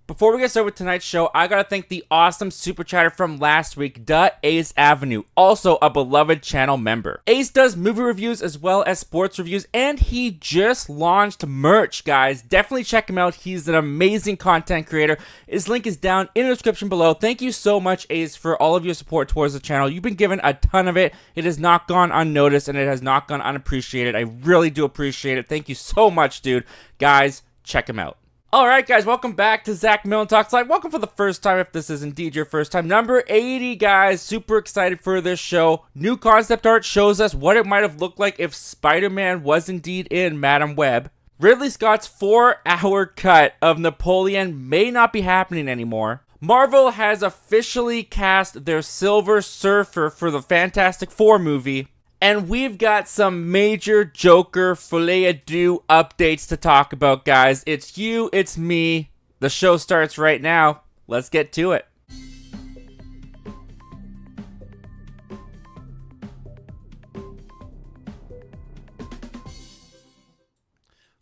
Before we get started with tonight's show, I gotta thank the awesome super chatter from last week, Duh Ace Avenue, also a beloved channel member. Ace does movie reviews as well as sports reviews, and he just launched merch, guys. Definitely check him out. He's an amazing content creator. His link is down in the description below. Thank you so much, Ace, for all of your support towards the channel. You've been given a ton of it. It has not gone unnoticed, and it has not gone unappreciated. I really do appreciate it. Thank you so much, dude. Guys, check him out. Alright guys, welcome back to Zach Milne Talks Live. Welcome for the first time, if this is indeed your first time. Number 80, guys. Super excited for this show. New concept art shows us what it might have looked like if Spider-Man was indeed in Madam Web. Ridley Scott's 4-hour cut of Napoleon may not be happening anymore. Marvel has officially cast their Silver Surfer for the Fantastic Four movie. And we've got some major Joker Folie-à-Deux updates to talk about, guys. It's you, it's me. The show starts right now. Let's get to it.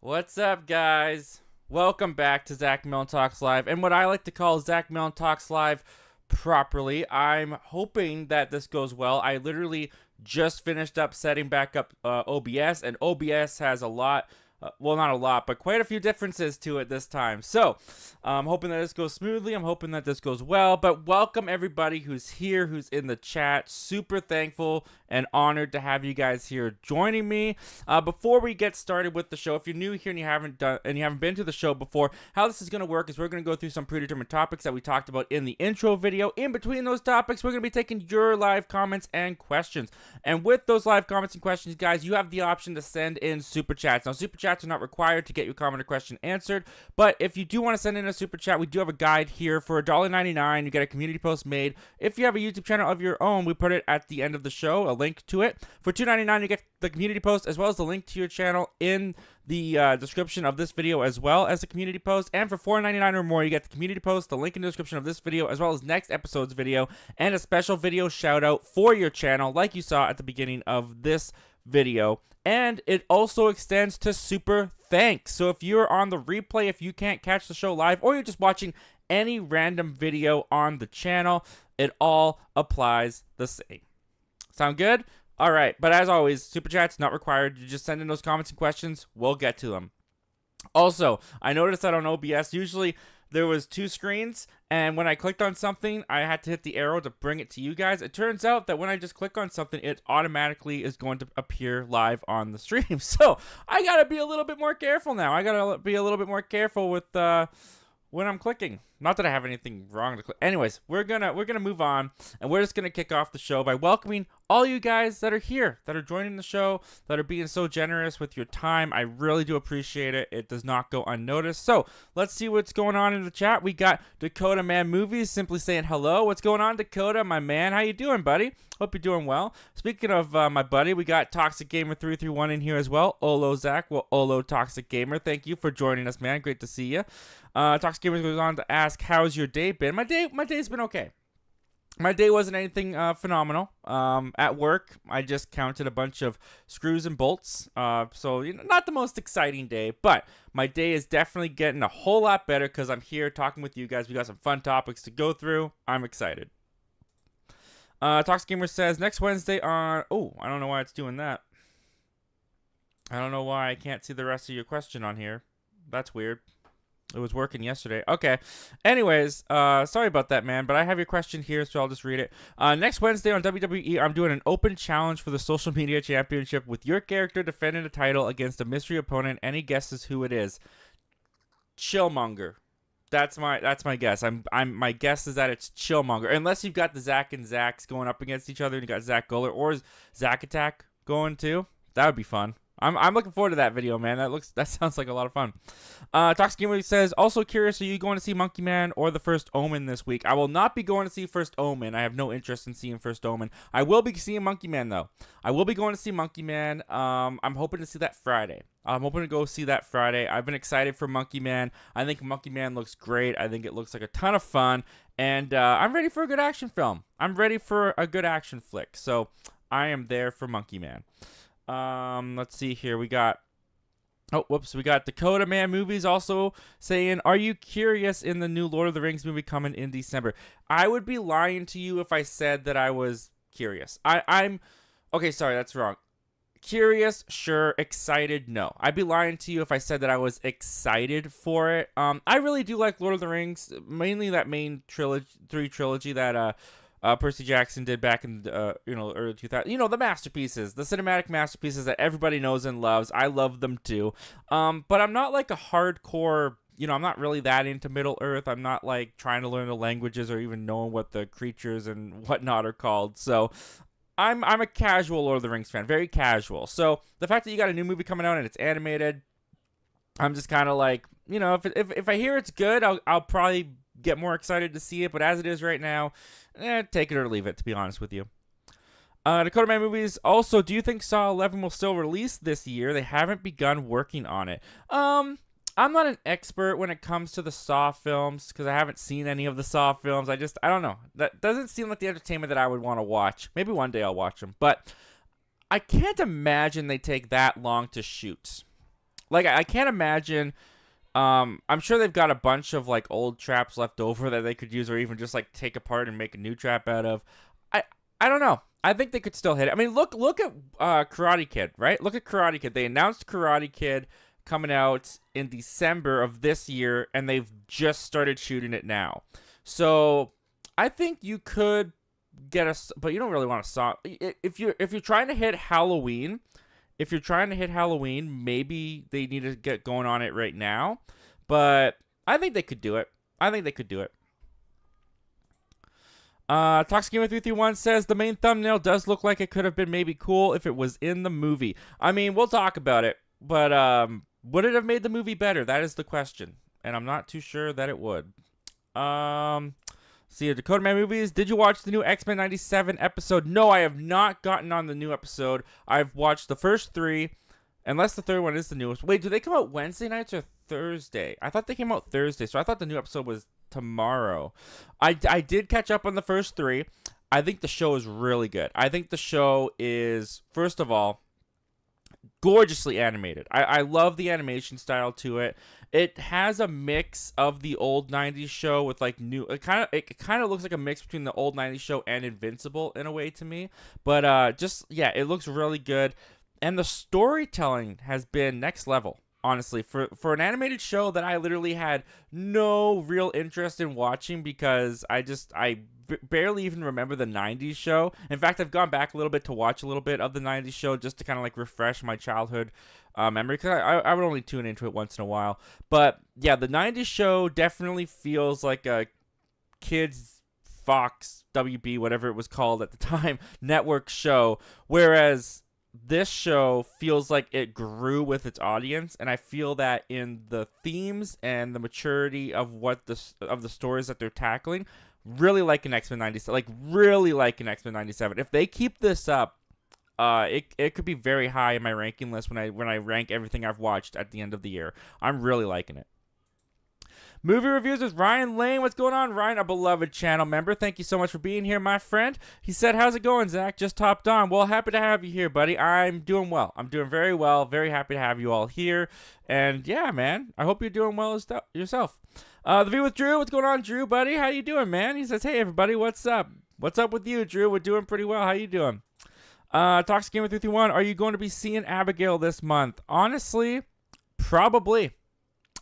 What's up, guys? Welcome back to Zach Milne Talks Live. And what I like to call Zach Milne Talks Live properly. I'm hoping that this goes well. I literally just finished up setting back up OBS, and OBS has a lot, well, not a lot, but quite a few differences to it this time. So I'm hoping that this goes smoothly. I'm hoping that this goes well. But welcome everybody who's here, who's in the chat. Super thankful and honored to have you guys here joining me. Before we get started with the show, if you're new here and you haven't been to the show before, how this is going to work is we're going to go through some predetermined topics that we talked about in the intro video. In between those topics, we're going to be taking your live comments and questions. And with those live comments and questions, guys, you have the option to send in super chats. Now, super chats are not required to get your comment or question answered, but if you do want to send in a super chat, we do have a guide here for $1.99. You get a community post made. If you have a YouTube channel of your own, we put it at the end of the show, a link to it. For $2.99, you get the community post as well as the link to your channel in the description of this video, as well as the community post. And for $4.99 or more, you get the community post, the link in the description of this video, as well as next episode's video, and a special video shout out for your channel like you saw at the beginning of this video. And it also extends to super thanks. So if you're on the replay, if you can't catch the show live, or you're just watching any random video on the channel, it all applies the same. Sound good? All right. But as always, super chat's not required. You just send in those comments and questions. We'll get to them. Also, I noticed that on OBS, usually there was two screens, and when I clicked on something, I had to hit the arrow to bring it to you guys. It turns out that when I just click on something, it automatically is going to appear live on the stream. So I gotta be a little bit more careful now. I gotta be a little bit more careful with when I'm clicking. Not that I have anything wrong to click. Anyways, we're gonna move on, and we're just gonna kick off the show by welcoming all you guys that are here, that are joining the show, that are being so generous with your time. I really do appreciate it. It does not go unnoticed. So let's see what's going on in the chat. We got Dakota Man Movies simply saying hello. What's going on, Dakota, my man? How you doing, buddy? Hope you're doing well. Speaking of my buddy, we got Toxic Gamer 331 in here as well. Olo Zach, well, Olo Toxic Gamer. Thank you for joining us, man. Great to see you. Toxic Gamer goes on to ask, how's your day been? My day's been okay. My day wasn't anything phenomenal. At work, I just counted a bunch of screws and bolts. So, not the most exciting day, but my day is definitely getting a whole lot better because I'm here talking with you guys. We got some fun topics to go through. I'm excited. Toxic Gamer says, next Wednesday on... Oh, I don't know why it's doing that. I don't know why I can't see the rest of your question on here. That's weird. It was working yesterday. Okay. Anyways, sorry about that, man. But I have your question here, so I'll just read it. Next Wednesday on WWE, I'm doing an open challenge for the Social Media Championship with your character defending the title against a mystery opponent. Any guesses who it is? Chillmonger. That's my guess. My guess is that it's Chillmonger. Unless you've got the Zach and Zax going up against each other, and you got Zach Guller or Zach Attack going too. That would be fun. I'm looking forward to that video, man. That sounds like a lot of fun. Toxic Gamer says, also curious, are you going to see Monkey Man or The First Omen this week? I will not be going to see First Omen. I have no interest in seeing First Omen. I will be seeing Monkey Man, though. I will be going to see Monkey Man. I'm hoping to see that Friday. I'm hoping to go see that Friday. I've been excited for Monkey Man. I think Monkey Man looks great. I think it looks like a ton of fun. And I'm ready for a good action film. I'm ready for a good action flick. So I am there for Monkey Man. Let's see here. We got Oh, whoops. We got Dakota Man Movies also saying, are you curious in the new Lord of the Rings movie coming in December? I would be lying to you if I said that I was curious. I'm okay, sorry, that's wrong. Curious, sure. Excited, no. I'd be lying to you if I said that I was excited for it. I really do like Lord of the Rings, mainly that main trilogy that Percy Jackson did back in early 2000. The masterpieces, the cinematic masterpieces that everybody knows and loves. I love them too. But I'm not like a hardcore. I'm not really that into Middle Earth. I'm not like trying to learn the languages or even knowing what the creatures and whatnot are called. So I'm a casual Lord of the Rings fan, very casual. So the fact that you got a new movie coming out and it's animated, I'm just kind of like, if I hear it's good, I'll probably get more excited to see it. But as it is right now, take it or leave it, to be honest with you. Dakota Man Movies also, do you think Saw 11 will still release this year? They haven't begun working on it. I'm not an expert when it comes to the Saw films because I haven't seen any of the Saw films. I don't know. That doesn't seem like the entertainment that I would want to watch. Maybe one day I'll watch them. But I can't imagine they take that long to shoot. Like, I can't imagine. I'm sure they've got a bunch of, like, old traps left over that they could use or even just, like, take apart and make a new trap out of. I don't know. I think they could still hit it. I mean, look at Karate Kid, right? Look at Karate Kid. They announced Karate Kid coming out in December of this year, and they've just started shooting it now. So I think you could get but you don't really want to Saw. If you're trying to hit Halloween, maybe they need to get going on it right now. But I think they could do it. Toxic Gamer 331 says the main thumbnail does look like it could have been maybe cool if it was in the movie. I mean, we'll talk about it, but would it have made the movie better? That is the question, and I'm not too sure that it would. See, Dakota Man Movies, did you watch the new X-Men 97 episode? No, I have not gotten on the new episode. I've watched the first 3, unless the third one is the newest. Wait, do they come out Wednesday nights or Thursday? I thought they came out Thursday, so I thought the new episode was tomorrow. I did catch up on the first 3. I think the show is really good. I think the show is, first of all, gorgeously animated. I love the animation style to it. It has a mix of the old 90s show with like new, it kind of looks like a mix between the old 90s show and Invincible in a way to me. But it looks really good. And the storytelling has been next level. Honestly, for an animated show that I literally had no real interest in watching because I barely even remember the 90s show. In fact, I've gone back a little bit to watch a little bit of the 90s show just to kind of like refresh my childhood memory because I would only tune into it once in a while. But yeah, the 90s show definitely feels like a kids Fox, WB, whatever it was called at the time, network show, whereas this show feels like it grew with its audience, and I feel that in the themes and the maturity of of the stories that they're tackling, really like an X-Men 97, If they keep this up, it could be very high in my ranking list when I rank everything I've watched at the end of the year. I'm really liking it. Movie reviews with Ryan Lane. What's going on, Ryan? A beloved channel member. Thank you so much for being here, my friend. He said, how's it going, Zach? Just hopped on. Well, happy to have you here, buddy. I'm doing well. I'm doing very well. Very happy to have you all here. And yeah, man, I hope you're doing well yourself. The View with Drew. What's going on, Drew, buddy? How you doing, man? He says, hey, everybody, what's up? What's up with you, Drew? We're doing pretty well. How you doing? Toxic Gamer 331. Are you going to be seeing Abigail this month? Honestly, probably.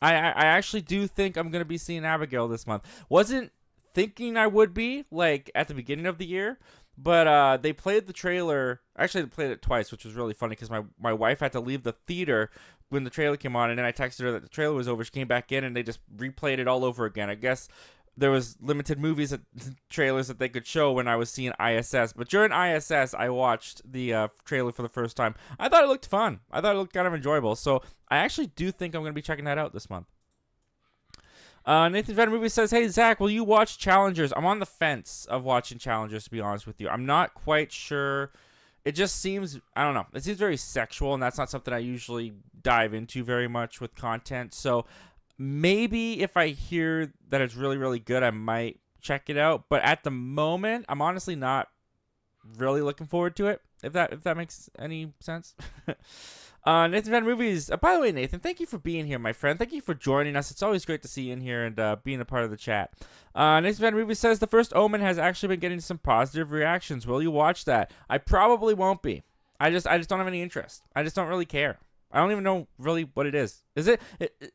I actually do think I'm going to be seeing Abigail this month. Wasn't thinking I would be, like, at the beginning of the year, but they played the trailer. Actually, they played it twice, which was really funny because my wife had to leave the theater when the trailer came on, and then I texted her that the trailer was over. She came back in, and they just replayed it all over again. I guess there was limited trailers that they could show when I was seeing ISS. But during ISS, I watched the trailer for the first time. I thought it looked fun. I thought it looked kind of enjoyable. So I actually do think I'm going to be checking that out this month. Nathan Venom Movie says, hey, Zach, will you watch Challengers? I'm on the fence of watching Challengers, to be honest with you. I'm not quite sure. It just seems, I don't know. It seems very sexual, and that's not something I usually dive into very much with content. So maybe if I hear that it's really, really good, I might check it out. But at the moment, I'm honestly not really looking forward to it, if that makes any sense. Nathan Van Movies. By the way, Nathan, thank you for being here, my friend. Thank you for joining us. It's always great to see you in here and being a part of the chat. Nathan Van Movies says the first Omen has actually been getting some positive reactions. Will you watch that? I probably won't be. I just don't have any interest. I just don't really care. I don't even know really what it is. Is it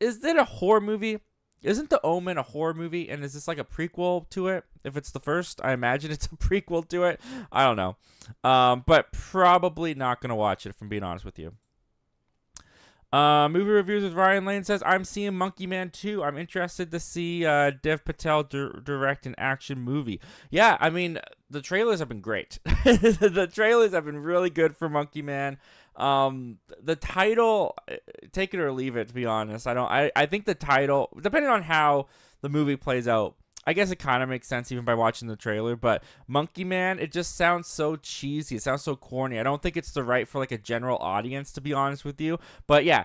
a horror movie? Isn't The Omen a horror movie? And is this like a prequel to it? If it's the first, I imagine it's a prequel to it. I don't know. But probably not going to watch it, if I'm being honest with you. Movie reviews with Ryan Lane says, I'm seeing Monkey Man 2. I'm interested to see Dev Patel direct an action movie. Yeah, I mean, the trailers have been great. The trailers have been really good for Monkey Man. The title, take it or leave it, to be honest. I think the title, depending on how the movie plays out, I guess it kind of makes sense even by watching the trailer, but Monkey Man, it just sounds so cheesy. It sounds so corny. I don't think it's the right for like a general audience, to be honest with you. But yeah,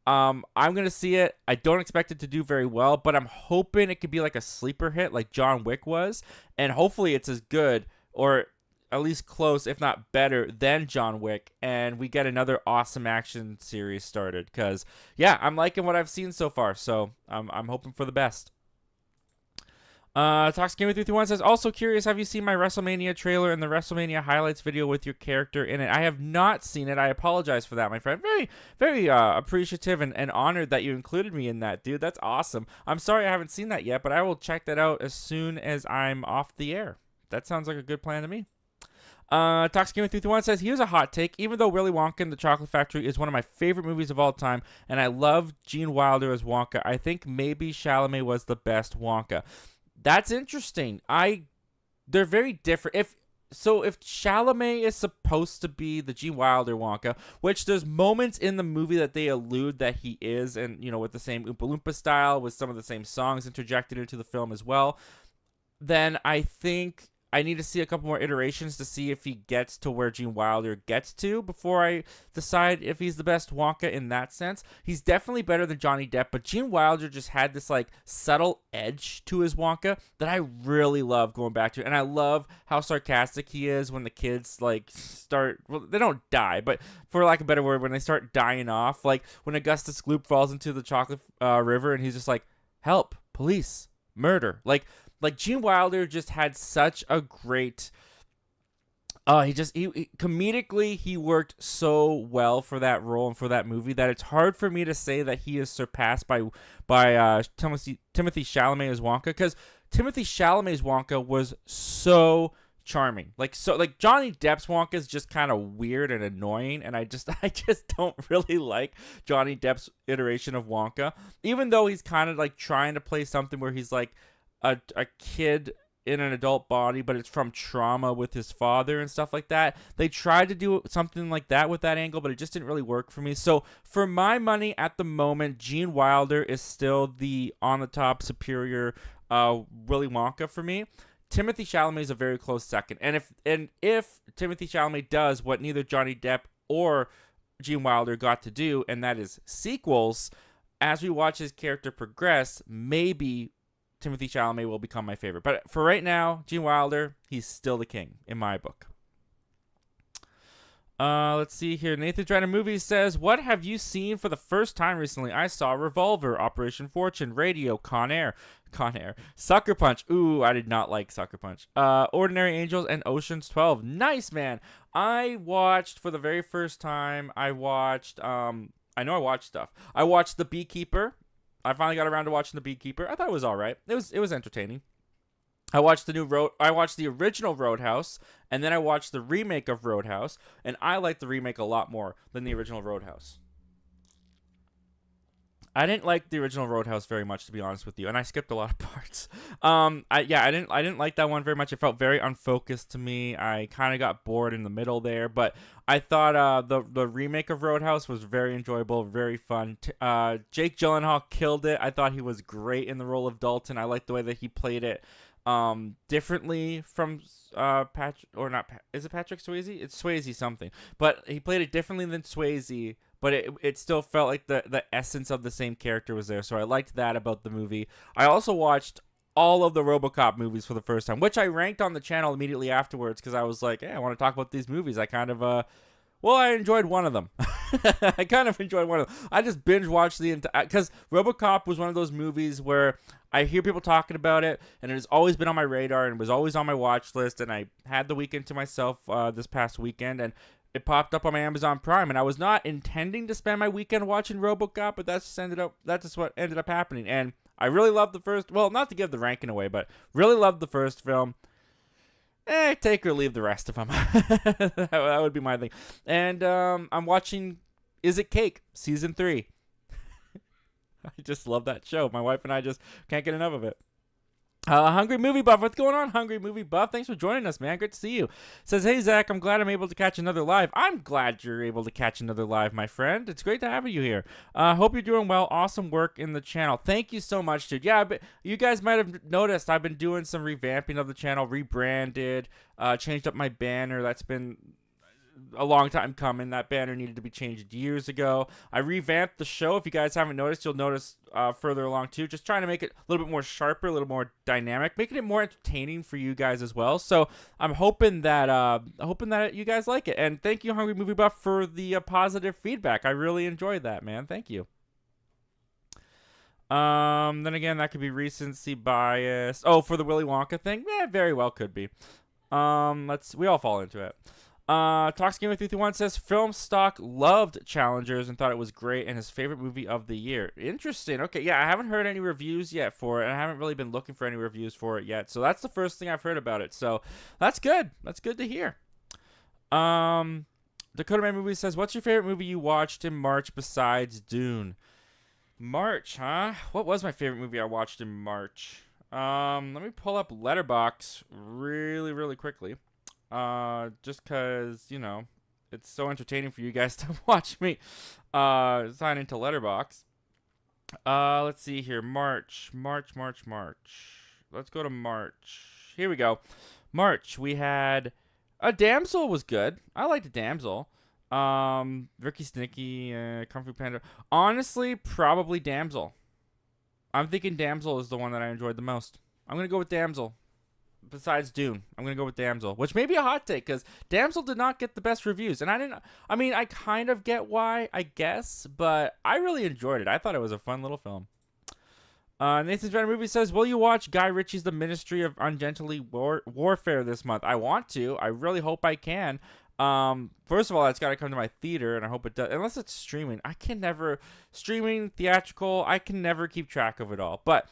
I'm going to see it. I don't expect it to do very well, but I'm hoping it could be like a sleeper hit like John Wick was, and hopefully it's as good or at least close, if not better, than John Wick, and we get another awesome action series started. Because, yeah, I'm liking what I've seen so far, so I'm hoping for the best. Talks Gamer 331 says, also curious, have you seen my WrestleMania trailer and the WrestleMania highlights video with your character in it? I have not seen it. I apologize for that, my friend. Very, very appreciative and honored that you included me in that, dude. That's awesome. I'm sorry I haven't seen that yet, but I will check that out as soon as I'm off the air. That sounds like a good plan to me. Talks Gamer 331 says, here's a hot take. Even though Willy Wonka and the Chocolate Factory is one of my favorite movies of all time, and I love Gene Wilder as Wonka, I think maybe Chalamet was the best Wonka. That's interesting. They're very different. If Chalamet is supposed to be the Gene Wilder Wonka, which there's moments in the movie that they allude that he is, and with the same Oompa Loompa style, with some of the same songs interjected into the film as well, then I think I need to see a couple more iterations to see if he gets to where Gene Wilder gets to before I decide if he's the best Wonka in that sense. He's definitely better than Johnny Depp, but Gene Wilder just had this like subtle edge to his Wonka that I really love going back to. And I love how sarcastic he is when the kids like start, well, they don't die, but for lack of a better word, when they start dying off, like when Augustus Gloop falls into the chocolate river and he's just like, help, police, murder. Like Gene Wilder just had such a great, he comedically, he worked so well for that role and for that movie that it's hard for me to say that he is surpassed by Timothée Chalamet as Wonka, because Timothée Chalamet's Wonka was so charming. Like Johnny Depp's Wonka is just kind of weird and annoying, and I just don't really like Johnny Depp's iteration of Wonka, even though he's kind of like trying to play something where he's like a kid in an adult body, but it's from trauma with his father and stuff like that. They tried to do something like that with that angle, but it just didn't really work for me. So for my money at the moment, Gene Wilder is still the on the top superior Willy Wonka for me. Timothée Chalamet is a very close second. And if Timothée Chalamet does what neither Johnny Depp or Gene Wilder got to do, and that is sequels, as we watch his character progress, maybe Timothée Chalamet will become my favorite. But for right now, Gene Wilder, he's still the king in my book. Let's see here. Nathan Drana Movies says, what have you seen for the first time recently? I saw Revolver, Operation Fortune, Radio, Con Air, Sucker Punch. Ooh, I did not like Sucker Punch. Ordinary Angels and Ocean's 12. Nice, man. I watched for the very first time. I watched I watched stuff. I watched The Beekeeper. I finally got around to watching The Beekeeper. I thought it was all right. It was entertaining. I watched the original Roadhouse, and then I watched the remake of Roadhouse, and I like the remake a lot more than the original Roadhouse. I didn't like the original Roadhouse very much, to be honest with you, and I skipped a lot of parts. I didn't like that one very much. It felt very unfocused to me. I kind of got bored in the middle there, but I thought the remake of Roadhouse was very enjoyable, very fun. Jake Gyllenhaal killed it. I thought he was great in the role of Dalton. I liked the way that he played it differently from is it Patrick Swayze? It's Swayze something, but he played it differently than Swayze. But it still felt like the essence of the same character was there. So I liked that about the movie. I also watched all of the RoboCop movies for the first time, which I ranked on the channel immediately afterwards because I was like, hey, I want to talk about these movies. I kind of Well, I enjoyed one of them. I kind of enjoyed one of them. I just binge watched the entire, because RoboCop was one of those movies where I hear people talking about it, and it has always been on my radar and was always on my watch list. And I had the weekend to myself this past weekend, and it popped up on my Amazon Prime. And I was not intending to spend my weekend watching RoboCop, but that's just what ended up happening. And I really loved the first. Well, not to give the ranking away, but really loved the first film. Take or leave the rest of them. That would be my thing. And I'm watching Is It Cake season 3. I just love that show. My wife and I just can't get enough of it. Hungry Movie Buff. What's going on, Hungry Movie Buff? Thanks for joining us, man. Good to see you. Says, hey, Zach, I'm glad I'm able to catch another live. I'm glad you're able to catch another live, my friend. It's great to have you here. Hope you're doing well. Awesome work in the channel. Thank you so much, dude. Yeah, but you guys might have noticed I've been doing some revamping of the channel, rebranded, changed up my banner. That's been a long time coming. That banner needed to be changed years ago. I revamped the show. If you guys haven't noticed, you'll notice further along too. Just trying to make it a little bit more sharper, a little more dynamic, making it more entertaining for you guys as well. So I'm hoping that you guys like it. And thank you, Hungry Movie Buff, for the positive feedback. I really enjoyed that, man. Thank you. Then again, that could be recency bias. Oh, for the Willy Wonka thing? Yeah, very well could be. We all fall into it. Talks Game with 331 says Film Stock loved Challengers and thought it was great and his favorite movie of the year. Interesting. Okay, yeah, I haven't heard any reviews yet for it, and I haven't really been looking for any reviews for it yet. So that's the first thing I've heard about it. So that's good. That's good to hear. Dakota Man Movie says, what's your favorite movie you watched in March besides Dune? March, huh? What was my favorite movie I watched in March? Let me pull up Letterboxd really, really quickly. Just cause, you know, it's so entertaining for you guys to watch me, sign into Letterboxd. Let's see here. March. Let's go to March. Here we go. March, we had, Damsel was good. I liked Damsel. Ricky Snicky, Kung Fu Panda. Honestly, probably Damsel. I'm thinking Damsel is the one that I enjoyed the most. I'm gonna go with Damsel. Besides Dune, I'm going to go with Damsel, which may be a hot take because Damsel did not get the best reviews. And I kind of get why, I guess, but I really enjoyed it. I thought it was a fun little film. Nathan's Venom Movie says, will you watch Guy Ritchie's The Ministry of Ungently Warfare this month? I want to. I really hope I can. First of all, it's got to come to my theater, and I hope it does. Unless it's streaming. Streaming, theatrical, I can never keep track of it all. But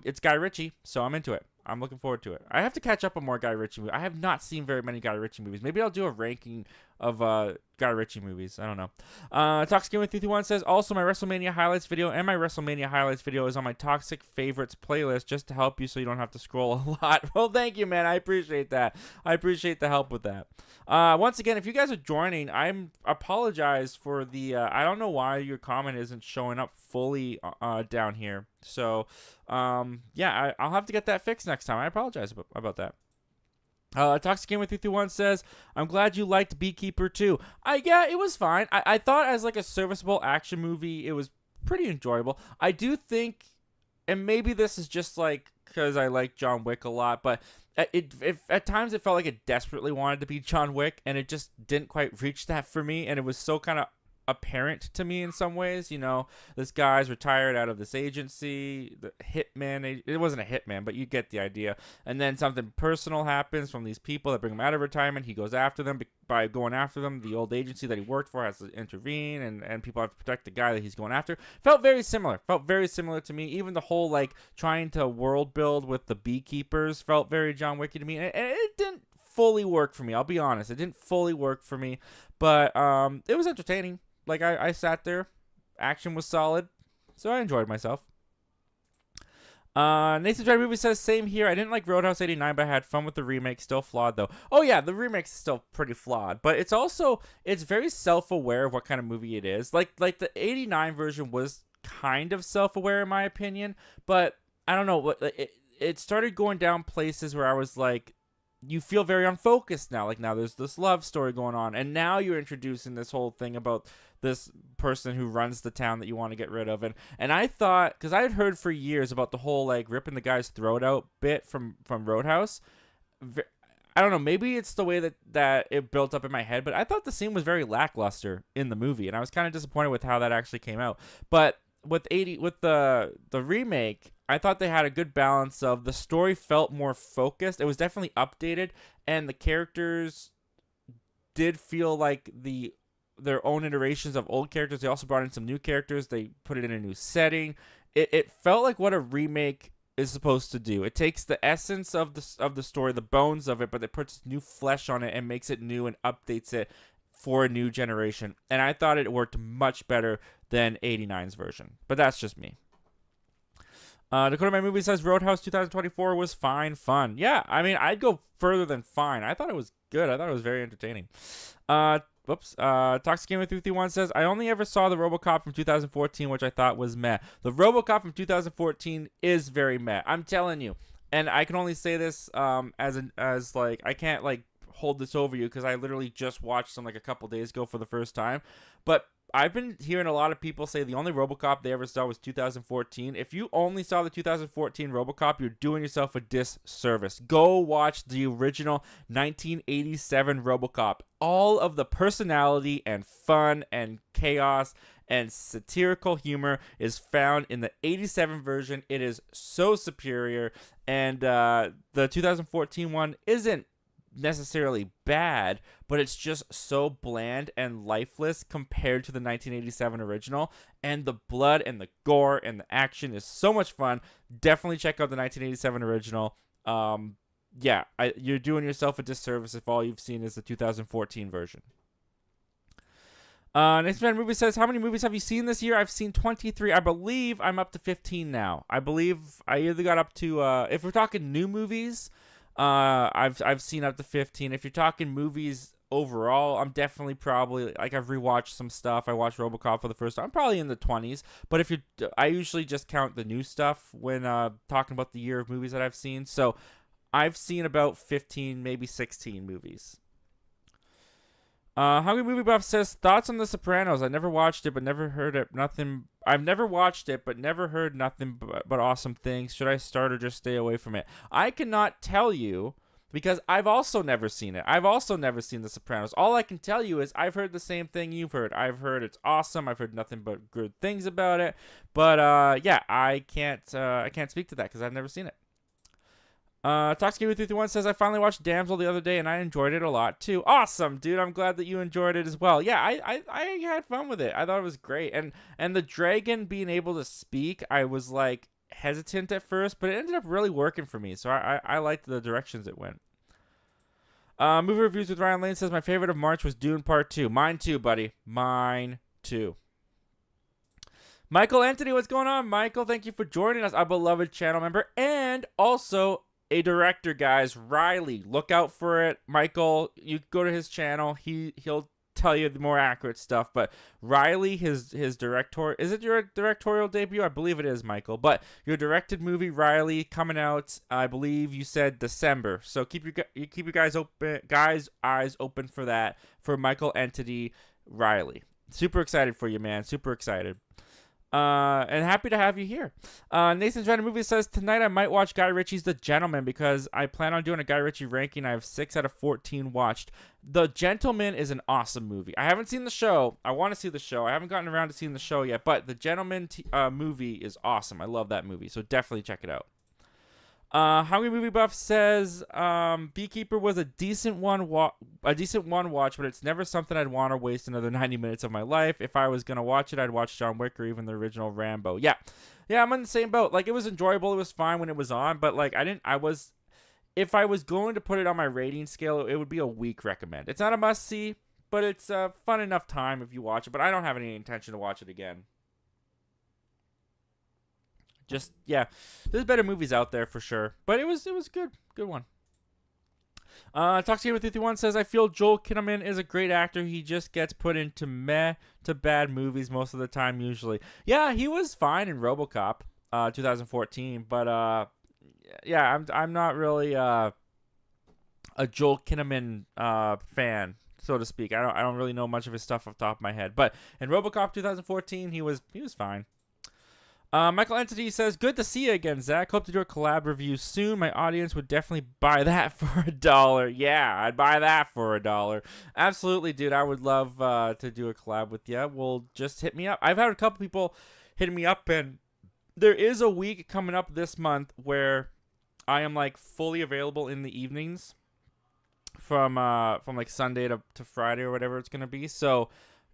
it's Guy Ritchie, so I'm into it. I'm looking forward to it. I have to catch up on more Guy Ritchie movies. I have not seen very many Guy Ritchie movies. Maybe I'll do a ranking of Guy Ritchie movies. I don't know. Toxic Game with 331 says, also my WrestleMania highlights video and my WrestleMania highlights video is on my Toxic Favorites playlist just to help you so you don't have to scroll a lot. Well, thank you, man. I appreciate that. I appreciate the help with that. Once again, if you guys are joining, I apologize for the, I don't know why your comment isn't showing up fully down here. So, yeah, I'll have to get that fixed next time. I apologize about that. Toxic Game with 331 says, I'm glad you liked Beekeeper too. Yeah, it was fine. I thought as like a serviceable action movie, it was pretty enjoyable. I do think, and maybe this is just like because I like John Wick a lot, but at times it felt like it desperately wanted to be John Wick, and it just didn't quite reach that for me, and it was so kind of apparent to me in some ways. You know, this guy's retired out of this agency, the hitman. It wasn't a hitman, but you get the idea. And then something personal happens from these people that bring him out of retirement. He goes after them. By going after them, the old agency that he worked for has to intervene, and people have to protect the guy that he's going after. Felt very similar to me. Even the whole like trying to world build with the beekeepers felt very John Wicky to me, and it didn't fully work for me. I'll be honest, it didn't fully work for me, but it was entertaining. Like, I sat there. Action was solid. So I enjoyed myself. Nathan Drive Movie says, same here. I didn't like Roadhouse 89, but I had fun with the remake. Still flawed, though. Oh, yeah, the remake's still pretty flawed. But it's very self-aware of what kind of movie it is. Like the 89 version was kind of self-aware, in my opinion. But, I don't know. It started going down places where I was like, you feel very unfocused now. Like, now there's this love story going on. And now you're introducing this whole thing about this person who runs the town that you want to get rid of. And I thought, because I had heard for years about the whole, like, ripping the guy's throat out bit from Roadhouse. I don't know, maybe it's the way that it built up in my head, but I thought the scene was very lackluster in the movie, and I was kind of disappointed with how that actually came out. But with the remake, I thought they had a good balance of the story felt more focused. It was definitely updated, and the characters did feel like their own iterations of old characters. They also brought in some new characters. They put it in a new setting. It felt like what a remake is supposed to do. It takes the essence of the story, the bones of it, but it puts new flesh on it and makes it new and updates it for a new generation. And I thought it worked much better than 89's version. But that's just me. Dakota My Movie says Roadhouse 2024 was fine fun. Yeah, I mean, I'd go further than fine. I thought it was good. I thought it was very entertaining. Toxic Gamer 331 says, I only ever saw the RoboCop from 2014, which I thought was meh. The RoboCop from 2014 is very meh. I'm telling you. And I can only say this as I can't like hold this over you because I literally just watched them like a couple days ago for the first time. But I've been hearing a lot of people say the only RoboCop they ever saw was 2014. If you only saw the 2014 RoboCop, you're doing yourself a disservice. Go watch the original 1987 RoboCop. All of the personality and fun and chaos and satirical humor is found in the 87 version. It is so superior, and the 2014 one isn't necessarily bad, but it's just so bland and lifeless compared to the 1987 original. And the blood and the gore and the action is so much fun. Definitely check out the 1987 original. You're doing yourself a disservice if all you've seen is the 2014 version. Next Man Movie says, how many movies have you seen this year? I've seen 23. I believe I'm up to 15 now. I believe I either got up to if we're talking new movies, I've seen up to 15. If you're talking movies overall, I'm definitely probably like I've rewatched some stuff. I watched RoboCop for the first time. I'm probably in the 20s. But I usually just count the new stuff when talking about the year of movies that I've seen. So I've seen about 15, maybe 16 movies. Hungry Movie Buff says, thoughts on The Sopranos. I never watched it, but never heard it. I've never watched it, but never heard nothing but awesome things. Should I start or just stay away from it? I cannot tell you because I've also never seen it. I've also never seen The Sopranos. All I can tell you is I've heard the same thing you've heard. I've heard it's awesome. I've heard nothing but good things about it. But I can't speak to that because I've never seen it. Toxic331 says, I finally watched Damsel the other day and I enjoyed it a lot too. Awesome, dude. I'm glad that you enjoyed it as well. Yeah, I had fun with it. I thought it was great. And the dragon being able to speak, I was like hesitant at first, but it ended up really working for me. So I liked the directions it went. Movie Reviews with Ryan Lane says, my favorite of March was Dune Part 2. Mine too, buddy. Mine too. Michael Anthony, what's going on? Michael, thank you for joining us, our beloved channel member, and also a director, guys. Riley, look out for it. Michael, you go to his channel. He'll tell you the more accurate stuff. But Riley, his director, is it your directorial debut? I believe it is, Michael. But your directed movie, Riley, coming out, I believe you said December. So keep your guys' eyes open for that, for Michael Entity Riley. Super excited for you, man. Super excited. And happy to have you here. Nathan's Random Movie says, tonight I might watch Guy Ritchie's The Gentleman because I plan on doing a Guy Ritchie ranking. I have 6 out of 14 watched. The Gentleman is an awesome movie. I haven't seen the show. I want to see the show. I haven't gotten around to seeing the show yet, but The Gentleman movie is awesome. I love that movie, so definitely check it out. Hungry Movie Buff says, Beekeeper was a decent one watch, but it's never something I'd want to waste another 90 minutes of my life. If I was gonna watch it, I'd watch John Wick or even the original Rambo. Yeah, I'm in the same boat. Like, it was enjoyable, it was fine when it was on, but like if I was going to put it on my rating scale, it would be a weak recommend. It's not a must see, but it's a fun enough time if you watch it. But I don't have any intention to watch it again. Just, yeah, there's better movies out there for sure. But it was good. Good one. Toxic with 51 says, I feel Joel Kinnaman is a great actor. He just gets put into meh to bad movies most of the time, usually. Yeah, he was fine in RoboCop 2014. But, yeah, I'm not really a Joel Kinnaman fan, so to speak. I don't really know much of his stuff off the top of my head. But in RoboCop 2014, he was fine. Michael Entity says, good to see you again, Zach. Hope to do a collab review soon. My audience would definitely buy that for $1. Yeah, I'd buy that for $1. Absolutely, dude. I would love to do a collab with you. Well, just hit me up. I've had a couple people hitting me up, and there is a week coming up this month where I am like fully available in the evenings from like Sunday to Friday or whatever it's gonna be. So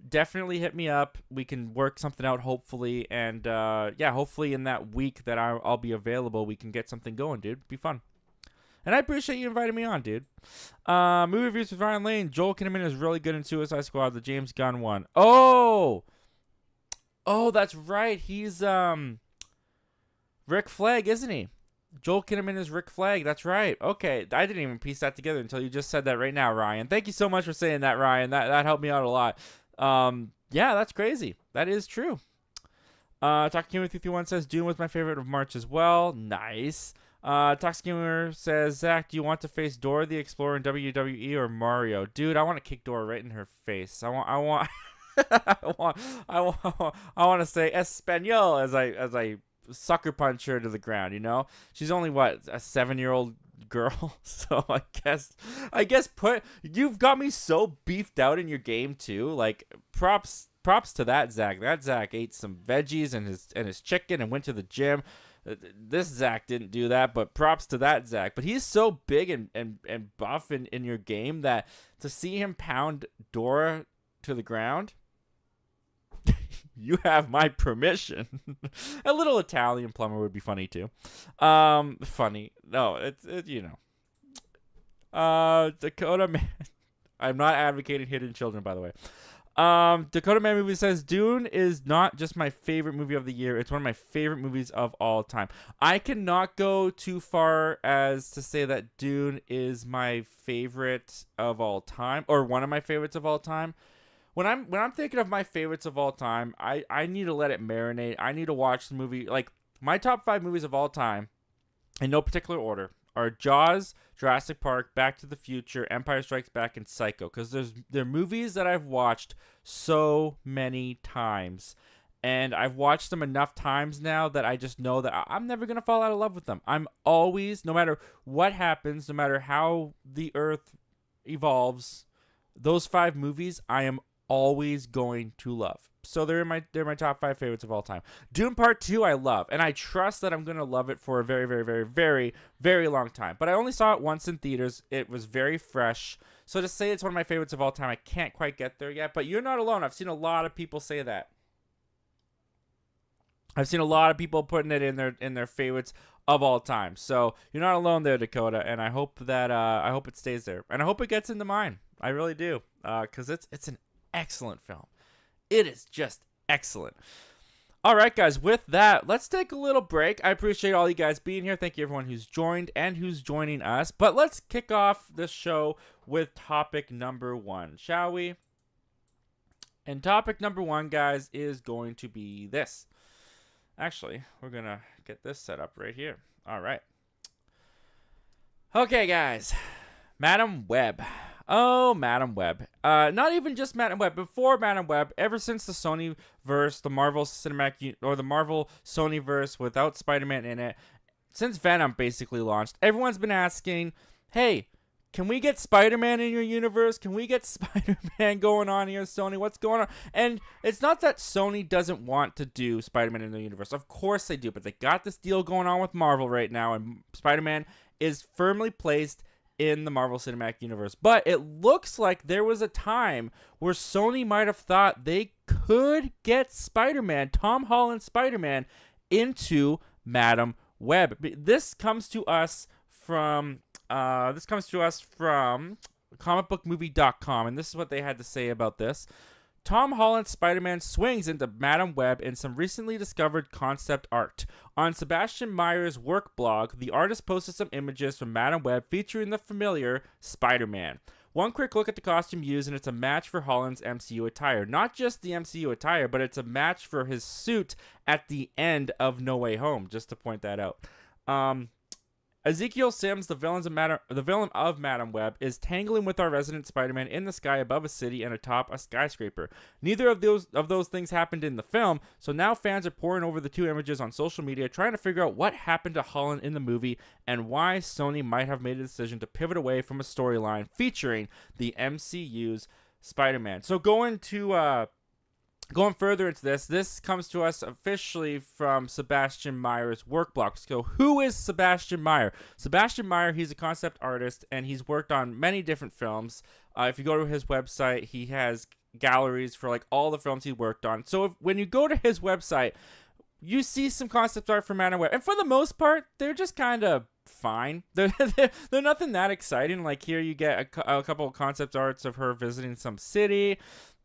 definitely hit me up. We can work something out, hopefully, and yeah, hopefully in that week that I'll be available, we can get something going, dude. Be fun. And I appreciate you inviting me on, dude. Movie reviews with Ryan Lane. Joel Kinnaman is really good in Suicide Squad, the James Gunn one. Oh, that's right. He's Rick Flag, isn't he? Joel Kinnaman is Rick Flag. That's right. Okay, I didn't even piece that together until you just said that right now, Ryan. Thank you so much for saying that, Ryan. That helped me out a lot. Yeah, that's crazy. That is true. Talking with 51 says Dune was my favorite of March as well. Nice. Toxgamer says, Zach, do you want to face Dora the Explorer in WWE or Mario? Dude, I want to kick Dora right in her face. I want I want to say Espanol as I sucker punch her to the ground. You know, she's only what, a 7-year-old girl, so I guess you've got me so beefed out in your game too. Like props to that Zach. That Zach ate some veggies and his chicken and went to the gym. This Zach didn't do that, but props to that Zach. But he's so big and buff in your game that to see him pound Dora to the ground, you have my permission. A little Italian plumber would be funny too. Funny. No, it's you know. Dakota Man. I'm not advocating hidden children, by the way. Dakota Man Movie says Dune is not just my favorite movie of the year. It's one of my favorite movies of all time. I cannot go too far as to say that Dune is my favorite of all time or one of my favorites of all time. When I'm thinking of my favorites of all time, I need to let it marinate. I need to watch the movie. Like, my top 5 movies of all time, in no particular order, are Jaws, Jurassic Park, Back to the Future, Empire Strikes Back, and Psycho. Because they're movies that I've watched so many times. And I've watched them enough times now that I just know that I'm never going to fall out of love with them. I'm always, no matter what happens, no matter how the earth evolves, those 5 movies I am always going to love. So they're my top 5 favorites of all time. Dune Part 2 I love, and I trust that I'm going to love it for a very, very, very, very, very long time. But I only saw it once in theaters. It was very fresh. So to say it's one of my favorites of all time, I can't quite get there yet. But you're not alone. I've seen a lot of people say that. I've seen a lot of people putting it in their favorites of all time. So you're not alone there, Dakota, and I hope that I hope it stays there. And I hope it gets into mine. I really do. Cuz it's an excellent film. It is just excellent. All right, guys, with that, let's take a little break. I appreciate all you guys being here. Thank you, everyone who's joined and who's joining us. But let's kick off this show with topic number 1, shall we? And topic number 1, guys, is going to be this. Actually, we're going to get this set up right here. All right. Okay, guys. Madam Web. Oh, Madam Web. Not even just Madam Web. Before Madam Web, ever since the Sony-verse, the Marvel Cinematic, or the Marvel Sony-verse without Spider-Man in it, since Venom basically launched, everyone's been asking, hey, can we get Spider-Man in your universe? Can we get Spider-Man going on here, Sony? What's going on? And it's not that Sony doesn't want to do Spider-Man in the universe. Of course they do, but they got this deal going on with Marvel right now, and Spider-Man is firmly placed in the Marvel Cinematic Universe. But it looks like there was a time where Sony might have thought they could get Spider-Man, Tom Holland Spider-Man, into Madam Web. This comes to us from comicbookmovie.com, and this is what they had to say about this. Tom Holland's Spider-Man swings into Madam Web in some recently discovered concept art. On Sebastian Meyer's work blog, the artist posted some images from Madam Web featuring the familiar Spider-Man. One quick look at the costume used, and it's a match for Holland's MCU attire. Not just the MCU attire, but it's a match for his suit at the end of No Way Home, just to point that out. Ezekiel Sims, the villain of Madam Web, is tangling with our resident Spider-Man in the sky above a city and atop a skyscraper. Neither of those things happened in the film, so now fans are poring over the two images on social media, trying to figure out what happened to Holland in the movie and why Sony might have made a decision to pivot away from a storyline featuring the MCU's Spider-Man. So going further into this comes to us officially from Sebastian Meyer's work blog. So who is Sebastian Meyer? Sebastian Meyer, he's a concept artist, and he's worked on many different films. If you go to his website, he has galleries for like all the films he worked on. So when you go to his website, you see some concept art for Madam Web. And for the most part, they're just kind of fine. They're nothing that exciting. Like here you get a couple of concept arts of her visiting some city.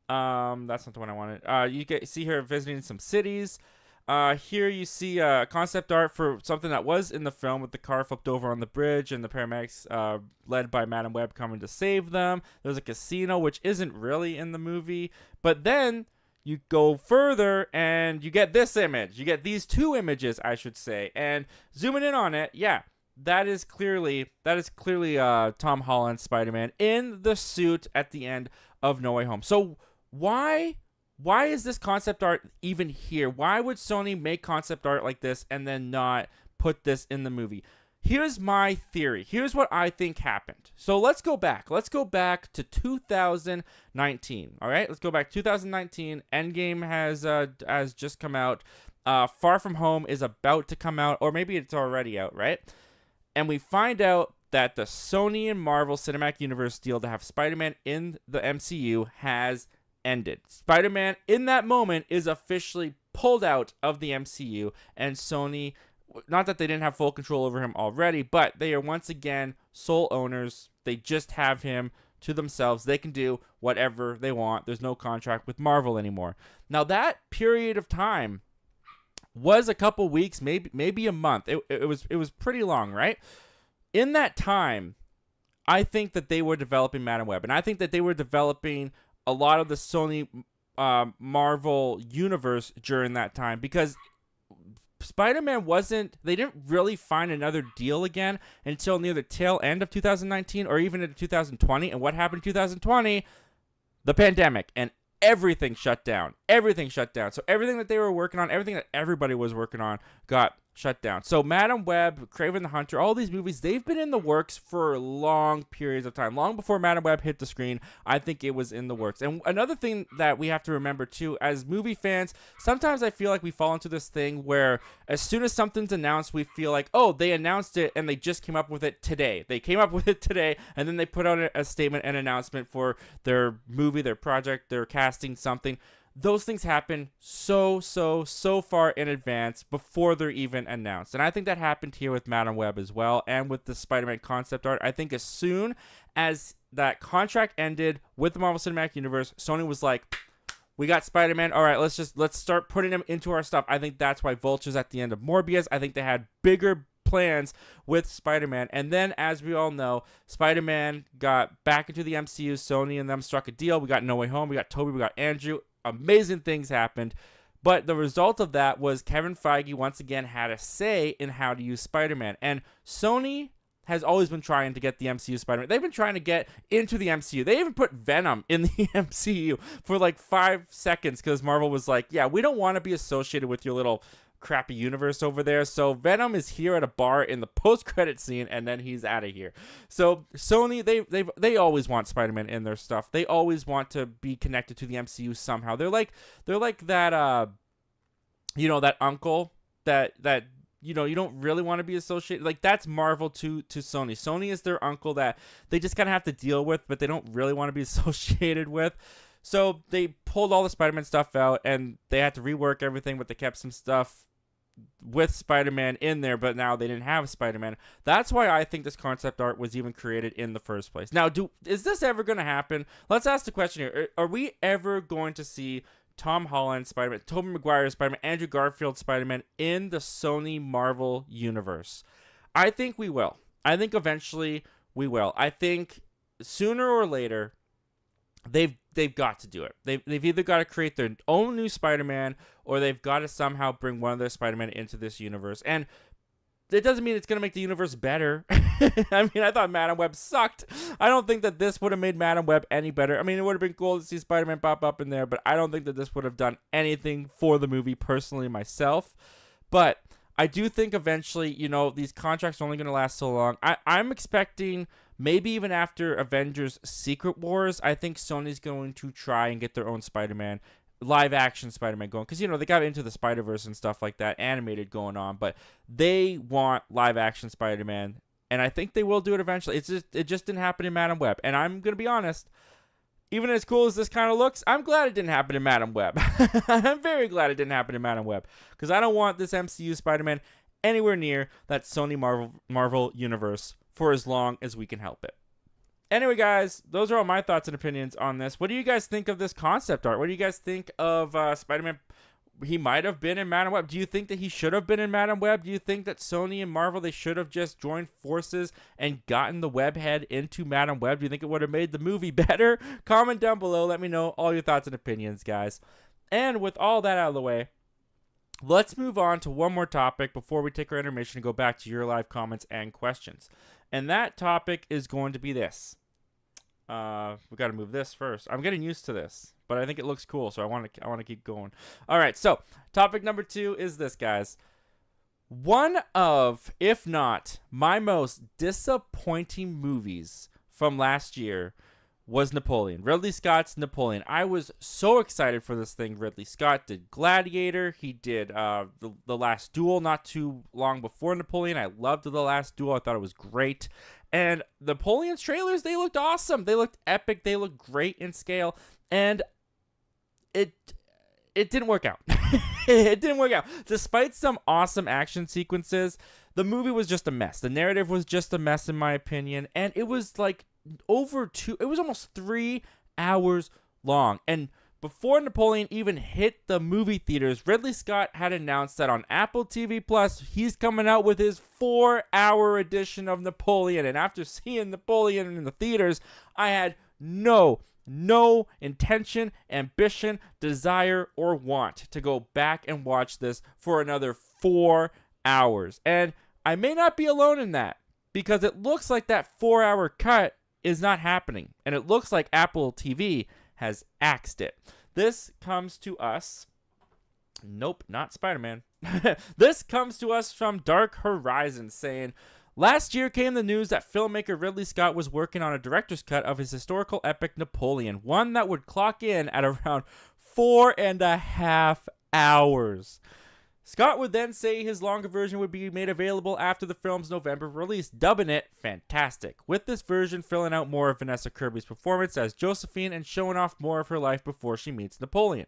That's not the one I wanted. You see her visiting some cities. Here you see concept art for something that was in the film with the car flipped over on the bridge and the paramedics led by Madam Web coming to save them. There's a casino, which isn't really in the movie. But then you go further and you get this image. You get these two images, I should say. And zooming in on it, yeah, that is clearly Tom Holland's Spider-Man in the suit at the end of No Way Home. So why is this concept art even here? Why would Sony make concept art like this and then not put this in the movie? Here's my theory. Here's what I think happened. So let's go back. Let's go back to 2019. All right, let's go back 2019. Endgame has just come out. Far From Home is about to come out, or maybe it's already out, right? And we find out that the Sony and Marvel Cinematic Universe deal to have Spider-Man in the MCU has ended. Spider-Man in that moment is officially pulled out of the MCU, and Sony, not that they didn't have full control over him already, but they are once again sole owners. They just have him to themselves. They can do whatever they want. There's no contract with Marvel anymore. Now that period of time was a couple weeks, maybe a month. It was pretty long, right? In that time, I think that they were developing Madam Web, and I think that they were developing a lot of the Sony Marvel universe during that time, because Spider-Man they didn't really find another deal again until near the tail end of 2019 or even into 2020. And what happened in 2020? The pandemic, and everything shut down. So everything that they were working on, everything that everybody was working on got shut down. So Madam Web, Kraven the Hunter, all these movies, they've been in the works for long periods of time. Long before Madam Web hit the screen, I think it was in the works. And another thing that we have to remember too, as movie fans, sometimes I feel like we fall into this thing where as soon as something's announced, we feel like, oh, they announced it and they just came up with it today. They came up with it today, and then they put out a statement, an announcement for their movie, their project, their casting, something. Those things happen so far in advance before they're even announced. And I think that happened here with Madam Web as well, and with the Spider-Man concept art. I think as soon as that contract ended with the Marvel Cinematic Universe, Sony was like, we got Spider-Man. All right, let's start putting him into our stuff. I think that's why Vulture's at the end of Morbius. I think they had bigger plans with Spider-Man. And then, as we all know, Spider-Man got back into the MCU. Sony and them struck a deal. We got No Way Home. We got Tobey. We got Andrew. Amazing things happened, but the result of that was Kevin Feige once again had a say in how to use Spider-Man, and Sony has always been trying to get the MCU Spider-Man. They've been trying to get into the MCU. They even put Venom in the MCU for like 5 seconds because Marvel was like, yeah, we don't want to be associated with your little crappy universe over there. So Venom is here at a bar in the post-credit scene, and then he's out of here. So Sony, they always want Spider-Man in their stuff. They always want to be connected to the MCU somehow. They're like that that uncle that you don't really want to be associated. Like, that's Marvel to Sony. Sony is their uncle that they just kind of have to deal with, but they don't really want to be associated with. So they pulled all the Spider-Man stuff out, and they had to rework everything, but they kept some stuff with Spider-Man in there, but now they didn't have Spider-Man. That's why I think this concept art was even created in the first place. Now, is this ever going to happen? Let's ask the question here. Are we ever going to see Tom Holland Spider-Man, Tobey Maguire Spider-Man, Andrew Garfield Spider-Man in the Sony Marvel universe? I think we will. I think eventually we will. I think sooner or later they've got to do it. They've either got to create their own new Spider-Man, or they've got to somehow bring one of their Spider-Man into this universe. And it doesn't mean it's going to make the universe better. I mean, I thought Madam Web sucked. I don't think that this would have made Madam Web any better. I mean, it would have been cool to see Spider-Man pop up in there, but I don't think that this would have done anything for the movie personally myself. But I do think eventually, these contracts are only going to last so long. I'm expecting maybe even after Avengers Secret Wars, I think Sony's going to try and get their own Spider-Man, live action Spider-Man going, because they got Into the Spider-Verse and stuff like that animated going on, but they want live action Spider-Man, and I think they will do it eventually. It just didn't happen in Madam Web, and I'm gonna be honest, even as cool as this kind of looks, I'm glad it didn't happen in Madam Web. I'm very glad it didn't happen in Madam Web, because I don't want this MCU Spider-Man anywhere near that Sony Marvel universe for as long as we can help it. Anyway, guys, those are all my thoughts and opinions on this. What do you guys think of this concept art? What do you guys think of Spider-Man? He might have been in Madam Web. Do you think that he should have been in Madam Web? Do you think that Sony and Marvel, they should have just joined forces and gotten the web head into Madam Web? Do you think it would have made the movie better? Comment down below. Let me know all your thoughts and opinions, guys. And with all that out of the way, let's move on to one more topic before we take our intermission and go back to your live comments and questions. And that topic is going to be this. We got to move this first. I'm getting used to this, but I think it looks cool, so I want to keep going. All right, so topic number 2 is this, guys. One of, if not my most disappointing movies from last year was Napoleon. Ridley Scott's Napoleon. I was so excited for this thing. Ridley Scott did Gladiator. He did the Last Duel not too long before Napoleon. I loved The Last Duel. I thought it was great. And Napoleon's trailers, they looked awesome. They looked epic. They looked great in scale. And it didn't work out. It didn't work out. Despite some awesome action sequences, the movie was just a mess. The narrative was just a mess, in my opinion. And it was like it was almost 3 hours long. And before Napoleon even hit the movie theaters, Ridley Scott had announced that on Apple TV Plus, he's coming out with his 4-hour edition of Napoleon. And after seeing Napoleon in the theaters, I had no intention, ambition, desire, or want to go back and watch this for another 4 hours. And I may not be alone in that, because it looks like that 4-hour cut is not happening. And it looks like Apple TV has axed it. This comes to us. Nope, not Spider-Man. This comes to us from Dark Horizon saying, last year came the news that filmmaker Ridley Scott was working on a director's cut of his historical epic Napoleon, one that would clock in at around 4.5 hours. Scott would then say his longer version would be made available after the film's November release, dubbing it fantastic, with this version filling out more of Vanessa Kirby's performance as Josephine and showing off more of her life before she meets Napoleon.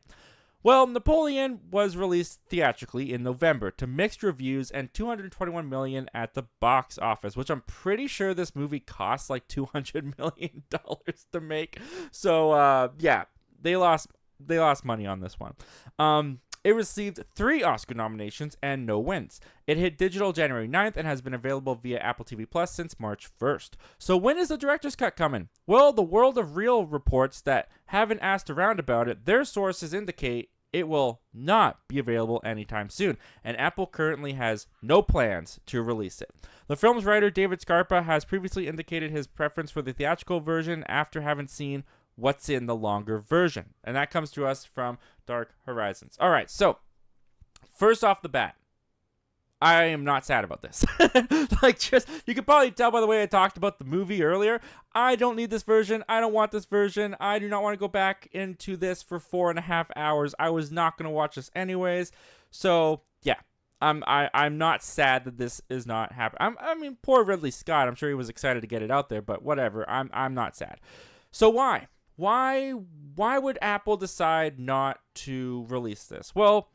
Well, Napoleon was released theatrically in November to mixed reviews and $221 million at the box office, which I'm pretty sure this movie costs like $200 million to make. So, yeah, they lost money on this one. It received 3 Oscar nominations and no wins. It hit digital January 9th and has been available via Apple TV Plus since March 1st. So when is the director's cut coming? Well, the World of Real reports that haven't asked around about it. Their sources indicate it will not be available anytime soon, and Apple currently has no plans to release it. The film's writer, David Scarpa, has previously indicated his preference for the theatrical version after having seen what's in the longer version. And that comes to us from Dark Horizons. All right, so first off the bat, I am not sad about this. You could probably tell by the way I talked about the movie earlier. I don't need this version. I don't want this version. I do not want to go back into this for 4.5 hours. I was not going to watch this anyways. So yeah, I'm not sad that this is not happening. I mean, poor Ridley Scott. I'm sure he was excited to get it out there, but whatever. I'm not sad. So why? Why would Apple decide not to release this? Well,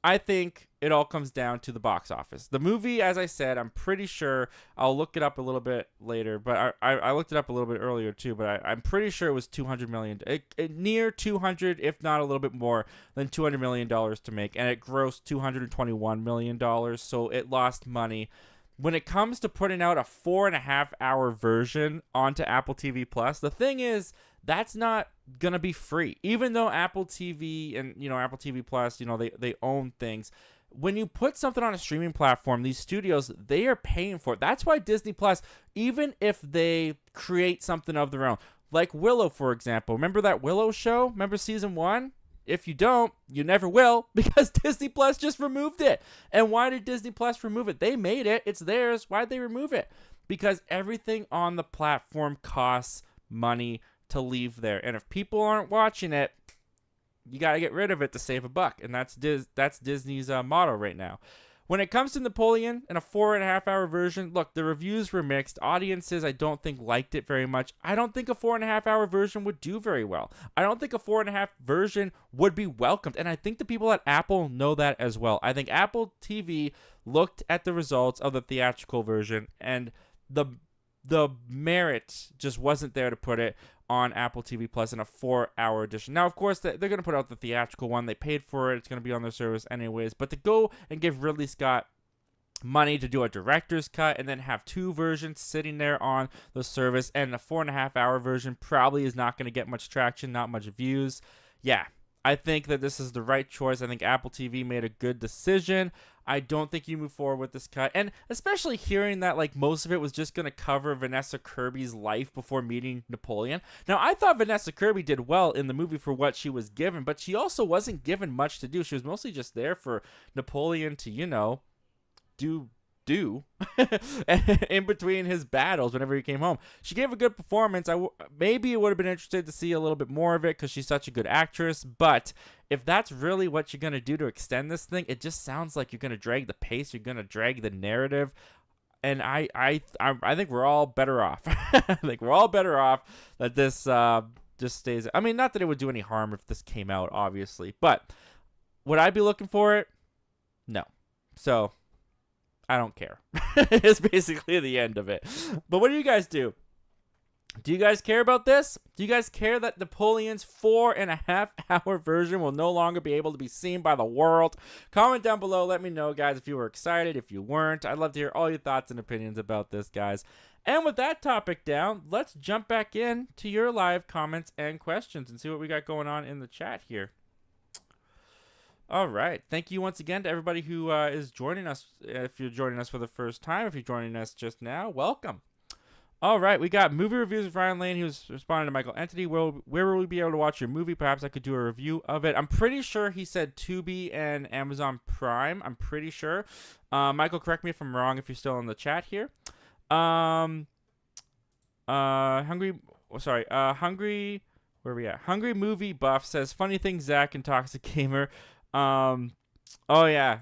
I think it all comes down to the box office. The movie, as I said, I'm pretty sure, I'll look it up a little bit later, but I looked it up a little bit earlier too, but I'm pretty sure it was $200 million, near 200, if not a little bit more than $200 million to make, and it grossed $221 million, so it lost money. When it comes to putting out a 4.5 hour version onto Apple TV Plus, the thing is, that's not gonna be free. Even though Apple TV and Apple TV Plus, they own things, when you put something on a streaming platform, these studios, they are paying for it. That's why Disney Plus, even if they create something of their own, like Willow, for example. Remember that Willow show? Remember season 1? If you don't, you never will, because Disney Plus just removed it. And why did Disney Plus remove it? They made it. It's theirs. Why'd they remove it? Because everything on the platform costs money to leave there. And if people aren't watching it, you got to get rid of it to save a buck. And that's Disney's motto right now. When it comes to Napoleon and a 4.5-hour version, look, the reviews were mixed. Audiences, I don't think, liked it very much. I don't think a 4.5-hour version would do very well. I don't think a 4.5 version would be welcomed. And I think the people at Apple know that as well. I think Apple TV looked at the results of the theatrical version, and the merit just wasn't there to put it on Apple TV Plus in a 4-hour edition. Now, of course, they're going to put out the theatrical one. They paid for it. It's going to be on their service anyways. But to go and give Ridley Scott money to do a director's cut and then have 2 versions sitting there on the service, and a 4.5-hour version probably is not going to get much traction, not much views. Yeah, I think that this is the right choice. I think Apple TV made a good decision. I don't think you move forward with this cut. And especially hearing that like most of it was just going to cover Vanessa Kirby's life before meeting Napoleon. Now, I thought Vanessa Kirby did well in the movie for what she was given, but she also wasn't given much to do. She was mostly just there for Napoleon to, you know, do in between his battles whenever he came home. She gave a good performance. Maybe would have been interested to see a little bit more of it because she's such a good actress. But if that's really what you're going to do to extend this thing, it just sounds like you're going to drag the pace. You're going to drag the narrative. And I think we're all better off. I think we're all better off that this just stays. I mean, not that it would do any harm if this came out, obviously. But would I be looking for it? No. So I don't care. It's basically the end of it. But what do you guys do? Do you guys care about this? Do you guys care that Napoleon's 4.5-hour version will no longer be able to be seen by the world? Comment down below. Let me know, guys, if you were excited, if you weren't. I'd love to hear all your thoughts and opinions about this, guys. And with that topic down, let's jump back in to your live comments and questions and see what we got going on in the chat here. All right. Thank you once again to everybody who is joining us. If you're joining us for the first time, if you're joining us just now, welcome. All right. We got movie reviews with Ryan Lane. He was responding to Michael Entity. Where will we be able to watch your movie? Perhaps I could do a review of it. I'm pretty sure he said Tubi and Amazon Prime. I'm pretty sure. Michael, correct me if I'm wrong if you're still in the chat here. Hungry. Where are we at? Hungry Movie Buff says, funny thing, Zach and Toxic Gamer. Oh yeah,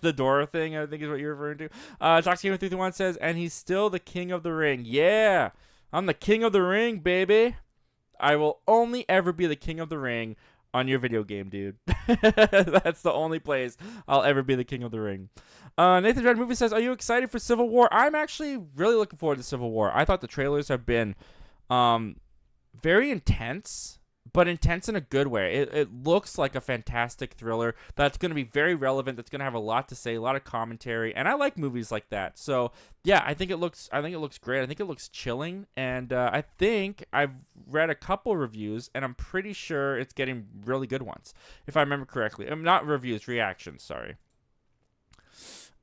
the Dora thing, I think is what you're referring to. Toxic Gamer 331 says, and he's still the king of the ring. Yeah, I'm the king of the ring, baby. I will only ever be the king of the ring on your video game, dude. That's the only place I'll ever be the king of the ring. Nathan Dread Movie says, are you excited for Civil War? I'm actually really looking forward to Civil War. I thought the trailers have been very intense, but intense in a good way. It looks like a fantastic thriller that's going to be very relevant, that's going to have a lot to say, a lot of commentary, and I like movies like that. So yeah, I think it looks great. I think it looks chilling, and I think I've read a couple reviews, and I'm pretty sure it's getting really good ones, if I remember correctly. Not reviews, reactions, sorry.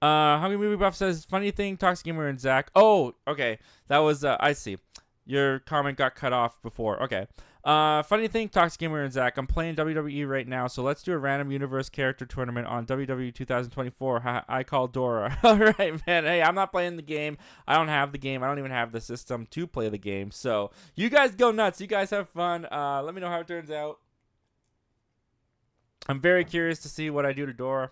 Hungry Movie Buff says, funny thing, Toxic Gamer and Zach. Oh, okay. That was, I see. Your comment got cut off before. Okay. Funny thing, Toxic Gamer and Zach. I'm playing WWE right now, so let's do a random universe character tournament on WWE 2024. I call Dora. All right, man. Hey, I'm not playing the game. I don't have the game. I don't even have the system to play the game. So you guys go nuts. You guys have fun. Let me know how it turns out. I'm very curious to see what I do to Dora.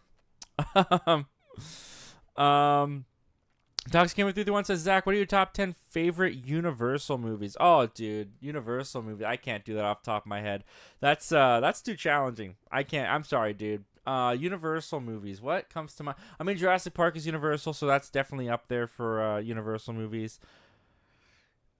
Toxic Gamer 331 says, Zach, what are your top 10 favorite Universal movies? Oh, dude, Universal movie. I can't do that off the top of my head. That's too challenging. I can't. I'm sorry, dude. Universal movies. What comes to mind? I mean, Jurassic Park is Universal, so that's definitely up there for Universal movies.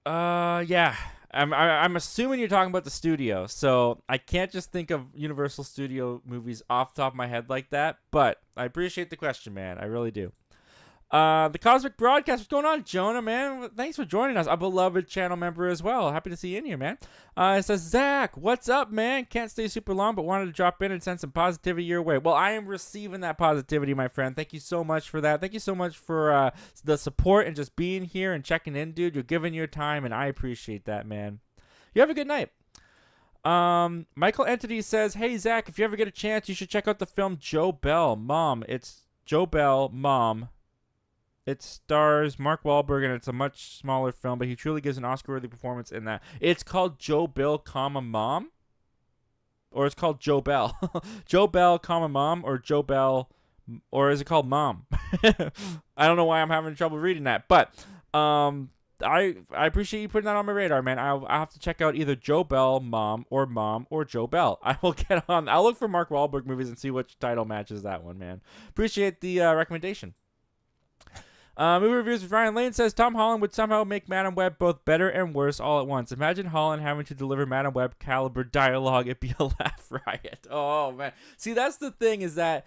Yeah. I'm assuming you're talking about the studio, so I can't just think of Universal Studio movies off the top of my head like that, but I appreciate the question, man. I really do. The Cosmic Broadcast, what's going on, Jonah, man? Thanks for joining us. A beloved channel member as well. Happy to see you in here, man. It says, Zach, what's up, man? Can't stay super long, but wanted to drop in and send some positivity your way. Well, I am receiving that positivity, my friend. Thank you so much for that. Thank you so much for the support and just being here and checking in, dude. You're giving your time, and I appreciate that, man. You have a good night. Michael Entity says, hey, Zach, if you ever get a chance, you should check out the film Joe Bell, Mom. It's Joe Bell, Mom. It stars Mark Wahlberg, and it's a much smaller film, but he truly gives an Oscar-worthy performance in that. It's called Joe Bill, Mom? Or it's called Joe Bell. Joe Bell, Mom, or Joe Bell, or is it called Mom? I don't know why I'm having trouble reading that, but I appreciate you putting that on my radar, man. I'll have to check out either Joe Bell, Mom, or Joe Bell. I will get on. I'll look for Mark Wahlberg movies and see which title matches that one, man. Appreciate the recommendation. Movie Reviews with Ryan Lane says, Tom Holland would somehow make Madam Web both better and worse all at once. Imagine Holland having to deliver Madam Web caliber dialogue. It'd be a laugh riot. Oh, man. See, that's the thing, is that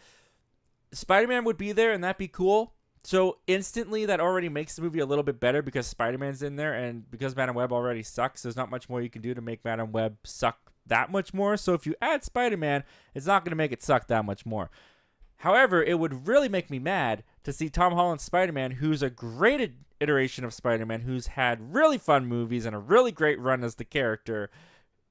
Spider-Man would be there and that'd be cool. So instantly that already makes the movie a little bit better because Spider-Man's in there, and because Madam Web already sucks, there's not much more you can do to make Madam Web suck that much more. So if you add Spider-Man, it's not going to make it suck that much more. However, it would really make me mad to see Tom Holland's Spider-Man, who's a great iteration of Spider-Man, who's had really fun movies and a really great run as the character,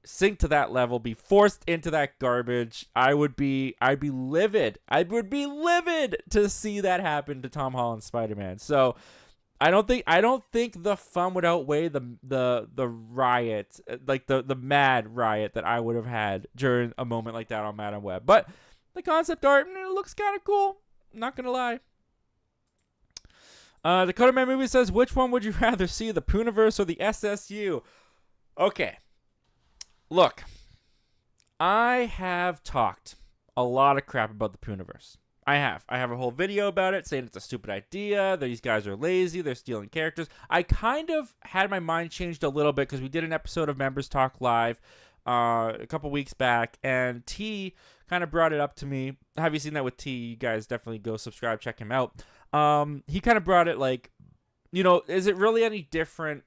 sink to that level, be forced into that garbage. I'd be livid. I would be livid to see that happen to Tom Holland's Spider-Man. So I don't think the fun would outweigh the riot, like the mad riot that I would have had during a moment like that on Madam Web. But the concept art, it looks kind of cool. Not gonna lie. Dakota Man Movie says, which one would you rather see, the Pooniverse or the SSU? Okay. Look, I have talked a lot of crap about the Pooniverse. I have a whole video about it saying it's a stupid idea. These guys are lazy. They're stealing characters. I kind of had my mind changed a little bit because we did an episode of Members Talk Live a couple weeks back, and T kind of brought it up to me. Have you seen that with T? You guys definitely go subscribe, check him out. He kind of brought it like, is it really any different,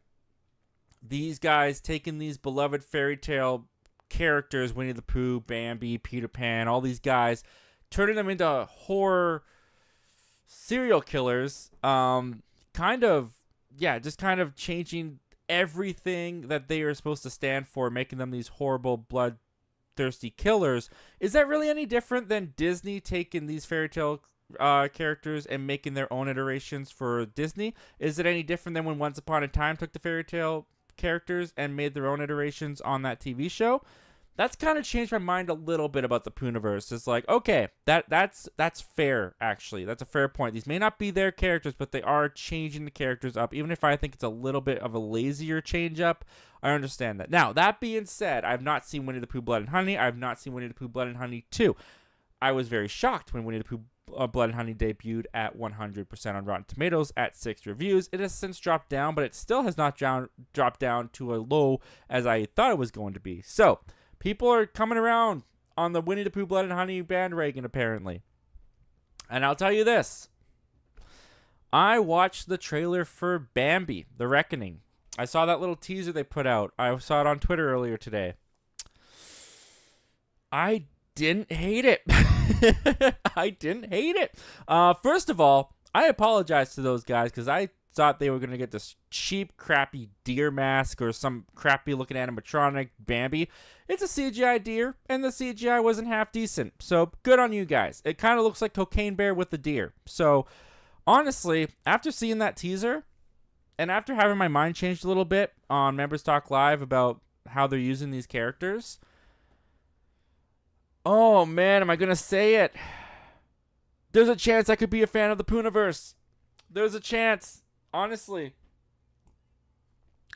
these guys taking these beloved fairy tale characters, Winnie the Pooh, Bambi, Peter Pan, all these guys, turning them into horror serial killers, kind of changing everything that they are supposed to stand for, making them these horrible, bloodthirsty killers. Is that really any different than Disney taking these fairy tale characters and making their own iterations for Disney? Is it any different than when Once Upon a Time took the fairy tale characters and made their own iterations on that TV show? That's kind of changed my mind a little bit about the Pooniverse. It's like, okay, that's fair, actually. That's a fair point. These may not be their characters, but they are changing the characters up. Even if I think it's a little bit of a lazier change up, I understand that. Now, that being said, I've not seen Winnie the Pooh Blood and Honey. I've not seen Winnie the Pooh Blood and Honey 2. I was very shocked when Winnie the Pooh Blood and Honey debuted at 100% on Rotten Tomatoes at 6 reviews. It has since dropped down, but it still has not dropped down to a low as I thought it was going to be. So, people are coming around on the Winnie the Pooh Blood and Honey bandwagon, apparently. And I'll tell you this. I watched the trailer for Bambi, The Reckoning. I saw that little teaser they put out. I saw it on Twitter earlier today. I didn't hate it. I didn't hate it. First of all, I apologize to those guys because I thought they were going to get this cheap, crappy deer mask or some crappy looking animatronic Bambi. It's a CGI deer, and the CGI wasn't half decent. So good on you guys. It kind of looks like Cocaine Bear with the deer. So honestly, after seeing that teaser, and after having my mind changed a little bit on Members Talk Live about how they're using these characters, oh man, am I going to say it? There's a chance I could be a fan of the Pooniverse. There's a chance. Honestly,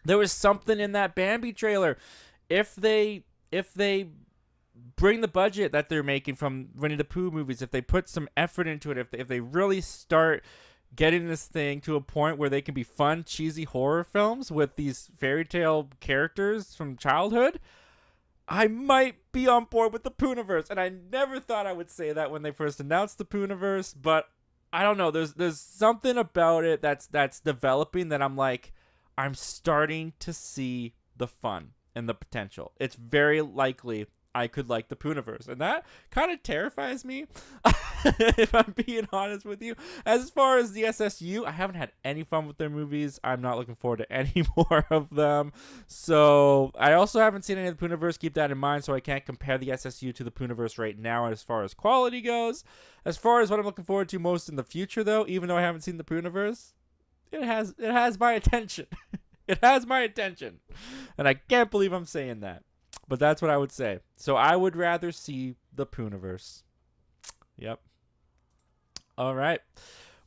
there was something in that Bambi trailer. If they bring the budget that they're making from Winnie the Pooh movies, if they put some effort into it, if they really start getting this thing to a point where they can be fun, cheesy horror films with these fairy tale characters from childhood, I might be on board with the Pooniverse. And I never thought I would say that when they first announced the Pooniverse, but I don't know. There's something about it that's developing that I'm like, I'm starting to see the fun and the potential. It's very likely I could like the Pooniverse, and that kind of terrifies me. If I'm being honest with you. As far as the SSU, I haven't had any fun with their movies. I'm not looking forward to any more of them. So I also haven't seen any of the Pooniverse. Keep that in mind. So I can't compare the SSU to the Pooniverse right now as far as quality goes. As far as what I'm looking forward to most in the future, though, even though I haven't seen the Pooniverse, it has my attention. It has my attention, and I can't believe I'm saying that. But that's what I would say. So I would rather see the Pooniverse. Yep. All right.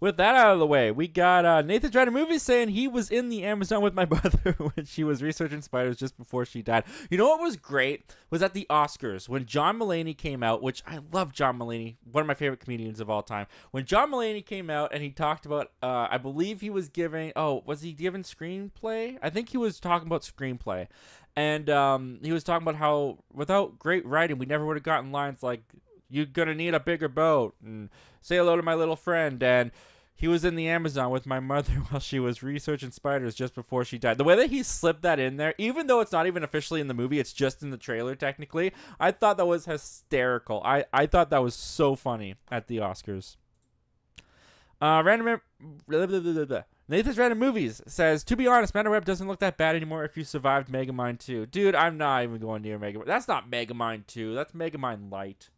With that out of the way, we got Nathan's Random Movies saying he was in the Amazon with my brother when she was researching spiders just before she died. You know what was great was at the Oscars when John Mulaney came out, which I love John Mulaney, one of my favorite comedians of all time. When John Mulaney came out and he talked about, I believe he was giving, was he giving screenplay? I think he was talking about screenplay. And he was talking about how without great writing, we never would have gotten lines like, "You're going to need a bigger boat," and "Say hello to my little friend." And he was in the Amazon with my mother while she was researching spiders just before she died. The way that he slipped that in there, even though it's not even officially in the movie, it's just in the trailer technically, I thought that was hysterical. I thought that was so funny at the Oscars. Nathan's Random Movies says, to be honest, MetaWeb doesn't look that bad anymore if you survived Megamind 2. Dude, I'm not even going near Megamind. That's not Megamind 2. That's Megamind Light.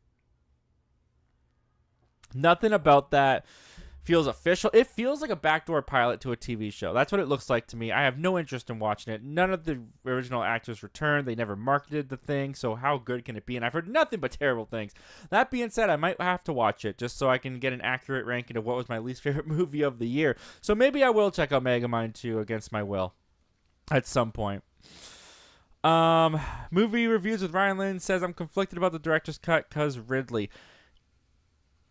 Nothing about that feels official. It feels like a backdoor pilot to a TV show. That's what it looks like to me. I have no interest in watching it. None of the original actors returned. They never marketed the thing, so how good can it be? And I've heard nothing but terrible things. That being said, I might have to watch it just so I can get an accurate ranking of what was my least favorite movie of the year. So maybe I will check out Megamind 2 against my will at some point. Movie Reviews with Ryan Lynn says, I'm conflicted about the director's cut because Ridley.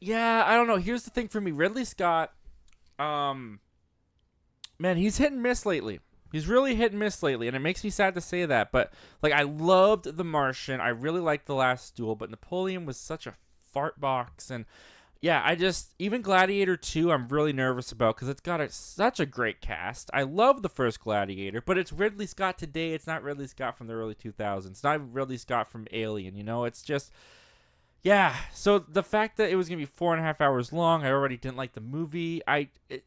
Yeah, I don't know. Here's the thing for me. Ridley Scott, man, he's hit and miss lately. He's really hit and miss lately, and it makes me sad to say that. But, like, I loved The Martian. I really liked The Last Duel, but Napoleon was such a fart box. And, yeah, even Gladiator 2, I'm really nervous about because it's got such a great cast. I love the first Gladiator, but it's Ridley Scott today. It's not Ridley Scott from the early 2000s. It's not Ridley Scott from Alien, you know? It's just... Yeah, so the fact that it was going to be 4.5 hours long, I already didn't like the movie.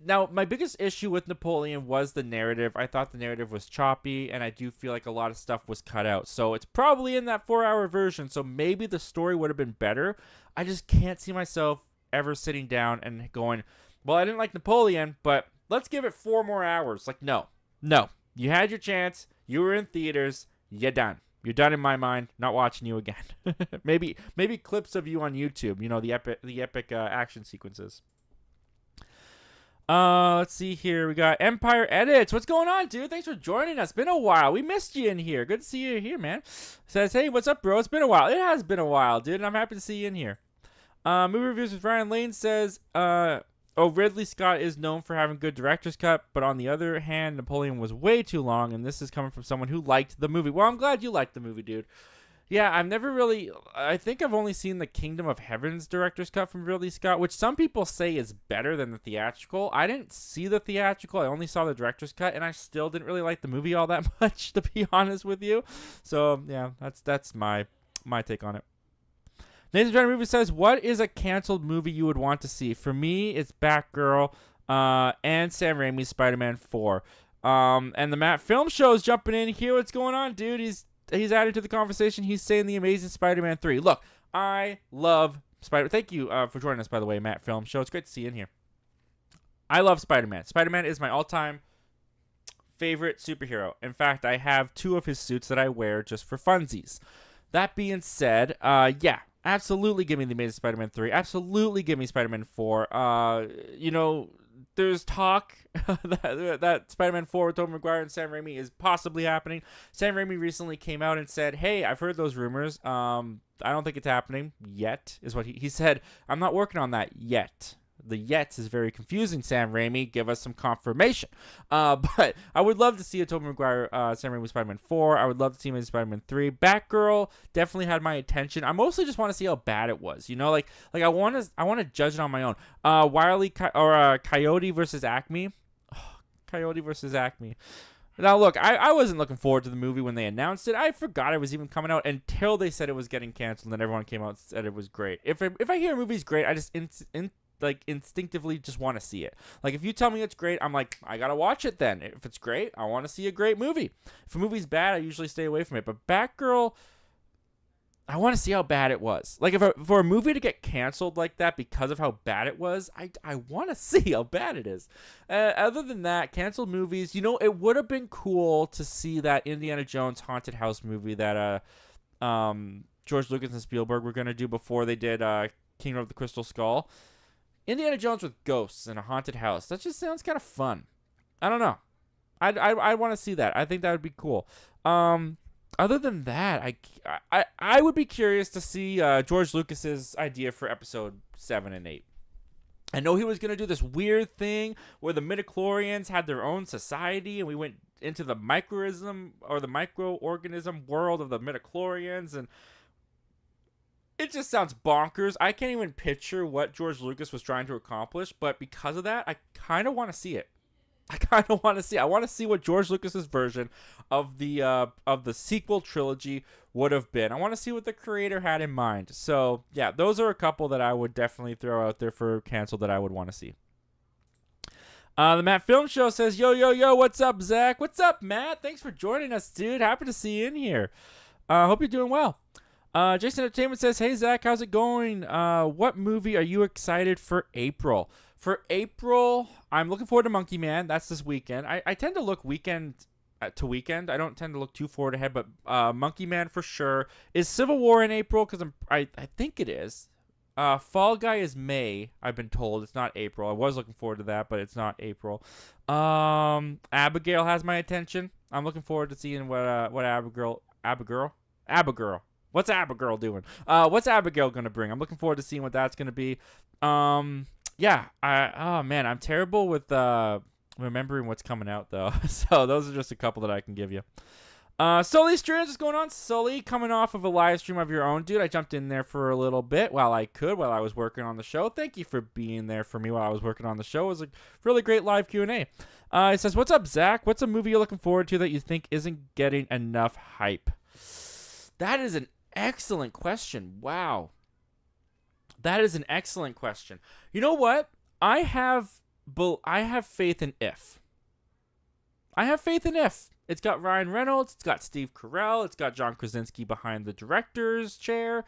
Now, my biggest issue with Napoleon was the narrative. I thought the narrative was choppy, and I do feel like a lot of stuff was cut out. So it's probably in that 4-hour version, so maybe the story would have been better. I just can't see myself ever sitting down and going, well, I didn't like Napoleon, but let's give it 4 more hours. Like, no. You had your chance. You were in theaters. You're done. You're done in my mind. Not watching you again. maybe clips of you on YouTube. You know, the epic action sequences. Let's see here. We got Empire Edits. What's going on, dude? Thanks for joining us. Been a while. We missed you in here. Good to see you here, man. Says, hey, what's up, bro? It's been a while. It has been a while, dude. And I'm happy to see you in here. Movie Reviews with Ryan Lane says, Ridley Scott is known for having good director's cut, but on the other hand, Napoleon was way too long, and this is coming from someone who liked the movie. Well, I'm glad you liked the movie, dude. Yeah, I think I've only seen the Kingdom of Heaven's director's cut from Ridley Scott, which some people say is better than the theatrical. I didn't see the theatrical. I only saw the director's cut, and I still didn't really like the movie all that much, to be honest with you. So, yeah, that's my take on it. Nathan John Movie says, what is a canceled movie you would want to see? For me, it's Batgirl and Sam Raimi's Spider-Man 4. And the Matt Film Show is jumping in here. What's going on, dude? He's added to the conversation. He's saying The Amazing Spider-Man 3. Look, I love Spider-Man. Thank you for joining us, by the way, Matt Film Show. It's great to see you in here. I love Spider-Man. Spider-Man is my all-time favorite superhero. In fact, I have 2 of his suits that I wear just for funsies. That being said, yeah. Absolutely give me The Amazing Spider-Man 3. Absolutely give me Spider-Man 4. There's talk that Spider-Man 4 with Tobey Maguire and Sam Raimi is possibly happening. Sam Raimi recently came out and said, hey, I've heard those rumors. I don't think it's happening yet, is what he said. I'm not working on that yet. The yet is very confusing, Sam Raimi. Give us some confirmation. But I would love to see a Tobey Maguire, Sam Raimi Spider-Man 4. I would love to see him in Spider-Man 3. Batgirl definitely had my attention. I mostly just want to see how bad it was. You know, like I want to judge it on my own. Coyote versus Acme. Coyote versus Acme. Now, look, I wasn't looking forward to the movie when they announced it. I forgot it was even coming out until they said it was getting canceled, and then everyone came out and said it was great. If I hear a movie's great, I just instinctively just want to see it. Like, if you tell me it's great, I'm like, I gotta watch it then. If it's great, I want to see a great movie. If a movie's bad, I usually stay away from it. But Batgirl, I want to see how bad it was. Like, for a movie to get canceled like that because of how bad it was, I want to see how bad it is. Other than that, canceled movies, you know, it would have been cool to see that Indiana Jones haunted house movie that George Lucas and Spielberg were going to do before they did Kingdom of the Crystal Skull. Indiana Jones with ghosts in a haunted house. That just sounds kind of fun. I don't know. I want to see that. I think that would be cool. Other than that, I would be curious to see George Lucas's idea for episode 7 and 8. I know he was going to do this weird thing where the midichlorians had their own society, and we went into the microorganism world of the midichlorians, and it just sounds bonkers. I can't even picture what George Lucas was trying to accomplish, but because of that, I kind of want to see it. I want to see what George Lucas's version of the sequel trilogy would have been. I want to see what the creator had in mind. So, yeah, those are a couple that I would definitely throw out there for cancel that I would want to see. The Matt Film Show says, yo, what's up, Zach? What's up, Matt? Thanks for joining us, dude. Happy to see you in here. Hope you're doing well. Jason Entertainment says, hey, Zach, how's it going? What movie are you excited for April? For April, I'm looking forward to Monkey Man. That's this weekend. I tend to look weekend to weekend. I don't tend to look too forward ahead, but Monkey Man for sure. Is Civil War in April? Because I think it is. Fall Guy is May, I've been told. It's not April. I was looking forward to that, but it's not April. Abigail has my attention. I'm looking forward to seeing what Abigail. What's Abigail doing? What's Abigail going to bring? I'm looking forward to seeing what that's going to be. Yeah, I'm terrible with remembering what's coming out, though. So those are just a couple that I can give you. Sully Strands, what's going on? Sully, coming off of a live stream of your own, dude. I jumped in there for a little bit while I was working on the show. Thank you for being there for me while I was working on the show. It was a really great live Q&A. It says, what's up, Zach? What's a movie you're looking forward to that you think isn't getting enough hype? That is an excellent question. Wow. That is an excellent question. You know what? I have faith in If. I have faith in If. It's got Ryan Reynolds. It's got Steve Carell. It's got John Krasinski behind the director's chair.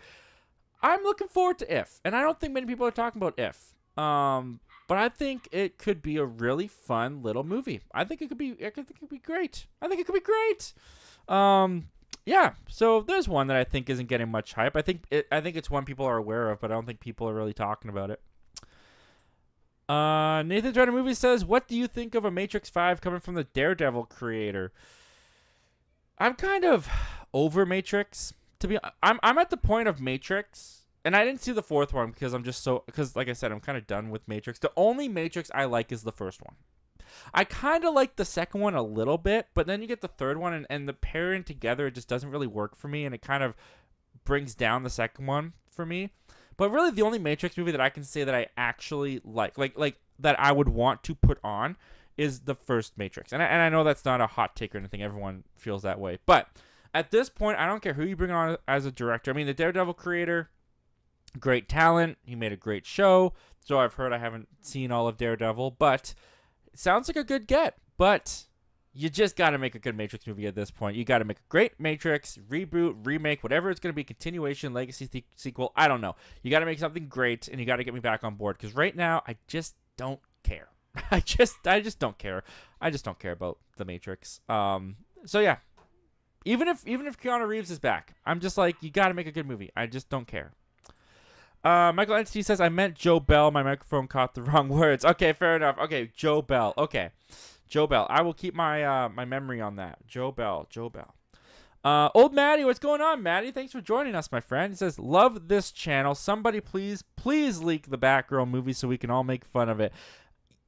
I'm looking forward to If. And I don't think many people are talking about If. But I think it could be a really fun little movie. I think it could be great. Yeah, so there's one that I think isn't getting much hype. I think it's one people are aware of, but I don't think people are really talking about it. Nathan Trying to Movie says, what do you think of a Matrix 5 coming from the Daredevil creator? I'm kind of over Matrix. I'm at the point of Matrix, and I didn't see the fourth one because like I said, I'm kind of done with Matrix. The only Matrix I like is the first one. I kind of like the second one a little bit, but then you get the third one, and the pairing together, it just doesn't really work for me, and it kind of brings down the second one for me. But really, the only Matrix movie that I can say that I actually like that I would want to put on is the first Matrix. And I know that's not a hot take or anything. Everyone feels that way. But at this point, I don't care who you bring on as a director. I mean, the Daredevil creator, great talent. He made a great show. So I've heard. I haven't seen all of Daredevil, but it sounds like a good get. But you just got to make a good Matrix movie at this point. You got to make a great Matrix, reboot, remake, whatever it's going to be, continuation, legacy, sequel. I don't know. You got to make something great, and you got to get me back on board. Because right now, I just don't care. I just don't care. I just don't care about the Matrix. So yeah, even if Keanu Reeves is back, I'm just like, you got to make a good movie. I just don't care. Michael Entity says, I meant Joe Bell. My microphone caught the wrong words. Okay, fair enough. Okay, Joe Bell. Okay. Joe Bell. I will keep my my memory on that. Joe Bell. Old Maddie, what's going on, Maddie? Thanks for joining us, my friend. He says, love this channel. Somebody please leak the Batgirl movie so we can all make fun of it.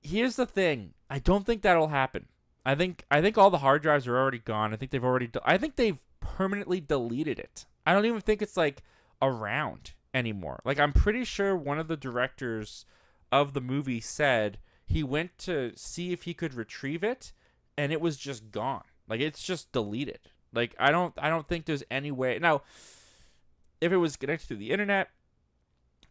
Here's the thing. I don't think that'll happen. I think all the hard drives are already gone. I think they've permanently deleted it. I don't even think it's like around anymore. Like, I'm pretty sure one of the directors of the movie said he went to see if he could retrieve it, and it was just gone. Like, it's just deleted. Like, I don't think there's any way. Now, if it was connected to the internet,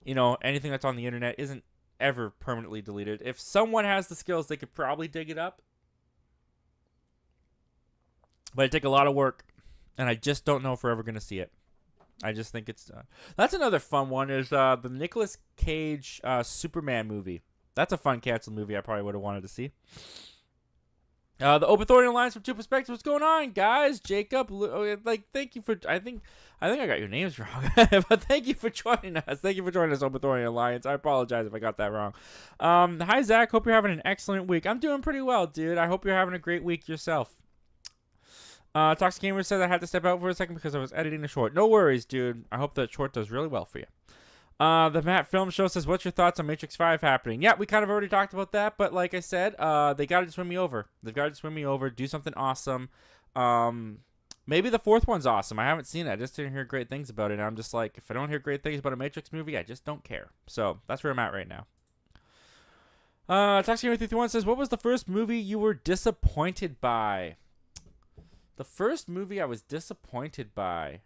anything that's on the internet isn't ever permanently deleted. If someone has the skills, they could probably dig it up. But it'd take a lot of work, and I just don't know if we're ever going to see it. I just think it's... that's another fun one, is the Nicolas Cage Superman movie. That's a fun canceled movie I probably would have wanted to see. The Open Alliance from Two Perspectives. What's going on, guys? Jacob, thank you for... I think I got your names wrong, but thank you for joining us. Thank you for joining us, Open Alliance. I apologize if I got that wrong. Hi, Zach. Hope you're having an excellent week. I'm doing pretty well, dude. I hope you're having a great week yourself. Toxic Gamer said I had to step out for a second because I was editing a short. No worries, dude. I hope that short does really well for you. The Matt Film Show says, what's your thoughts on Matrix 5 happening? Yeah, we kind of already talked about that, but like I said, they got to just win me over. They've got to just win me over, do something awesome. Maybe the fourth one's awesome. I haven't seen it. I just didn't hear great things about it. And I'm just like, if I don't hear great things about a Matrix movie, I just don't care. So that's where I'm at right now. Toxic Gamer 331 says, what was the first movie you were disappointed by? The first movie I was disappointed by...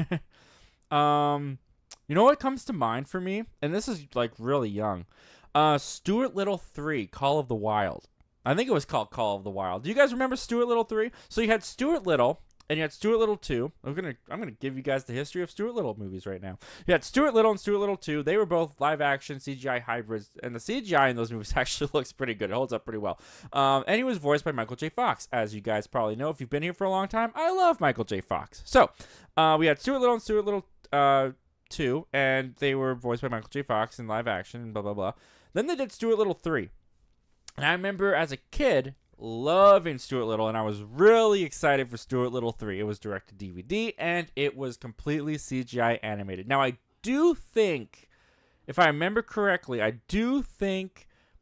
you know what comes to mind for me, and this is like really young, Stuart Little 3, Call of the Wild. I think it was called Call of the Wild. Do you guys remember Stuart Little 3? So you had Stuart Little and you had Stuart Little 2. I'm gonna give you guys the history of Stuart Little movies right now. You had Stuart Little and Stuart Little 2. They were both live action CGI hybrids, and the CGI in those movies actually looks pretty good. It holds up pretty well. And he was voiced by Michael J. Fox, as you guys probably know if you've been here for a long time. I love Michael J. Fox. So we had Stuart Little and Stuart Little 2, and they were voiced by Michael J. Fox in live action and blah blah blah. Then they did Stuart Little 3, and I remember as a kid loving Stuart Little, and I was really excited for Stuart Little 3. It was direct to DVD, and it was completely CGI animated. Now, I do think, if I remember correctly,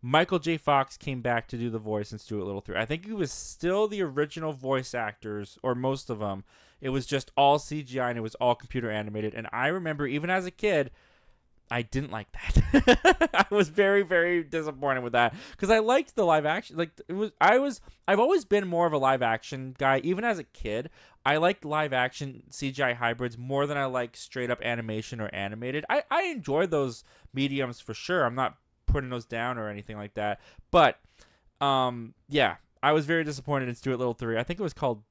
Michael J. Fox came back to do the voice in Stuart Little 3. I think he was still the original voice actors, or most of them. It was just all CGI, and it was all computer animated. And I remember, even as a kid, I didn't like that. I was very, very disappointed with that because I liked the live action. I've always been more of a live action guy. Even as a kid, I liked live action CGI hybrids more than I like straight up animation or animated. I enjoy those mediums for sure. I'm not putting those down or anything like that. But yeah, I was very disappointed in Stuart Little 3. I think it was called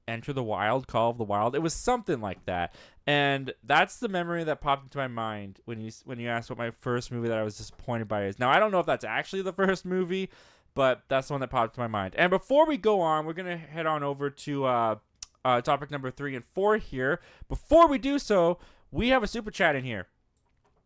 Enter the Wild, Call of the Wild. It was something like that. And that's the memory that popped into my mind when you asked what my first movie that I was disappointed by is. Now, I don't know if that's actually the first movie, but that's the one that popped into my mind. And before we go on, we're going to head on over to topic number 3 and 4 here. Before we do so, we have a super chat in here.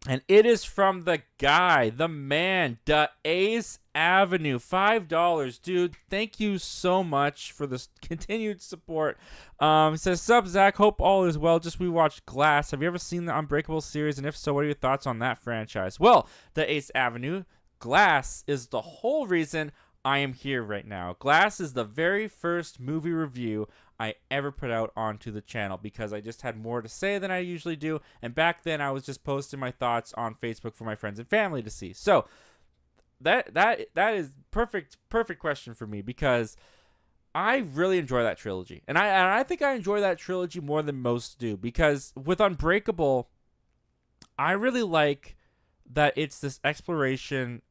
And it is from the guy, the man, the Ace Avenue. $5. Dude, thank you so much for this continued support. It says, sup, Zach. Hope all is well. Just rewatched Glass. Have you ever seen the Unbreakable series? And if so, what are your thoughts on that franchise? Well, the Ace Avenue, Glass is the whole reason I am here right now. Glass is the very first movie review I ever put out onto the channel because I just had more to say than I usually do. And back then I was just posting my thoughts on Facebook for my friends and family to see. So that is perfect question for me because I really enjoy that trilogy. And I think I enjoy that trilogy more than most do because with Unbreakable, I really like that it's this exploration,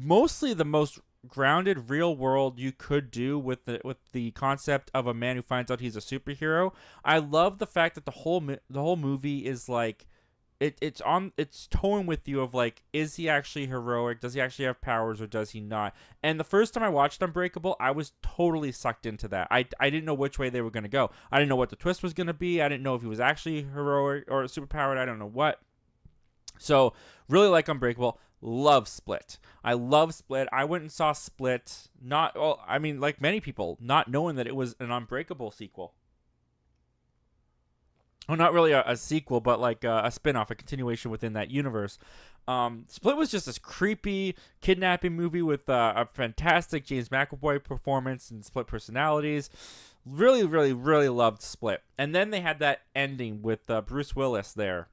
mostly the most grounded real world you could do with the concept of a man who finds out he's a superhero. I love the fact that the whole movie is like it's towing with you of like, is he actually heroic? Does he actually have powers or does he not? And the first time I watched Unbreakable, I was totally sucked into that. I didn't know which way they were going to go. I didn't know what the twist was going to be. I didn't know if he was actually heroic or superpowered. I don't know what. So really like Unbreakable. love Split. I love Split. I went and saw Split, like many people, not knowing that it was an Unbreakable sequel. Well, not really a sequel, but like a spin-off, a continuation within that universe. Split was just this creepy kidnapping movie with a fantastic James McAvoy performance and split personalities. Really, really, really loved Split. And then they had that ending with Bruce Willis there,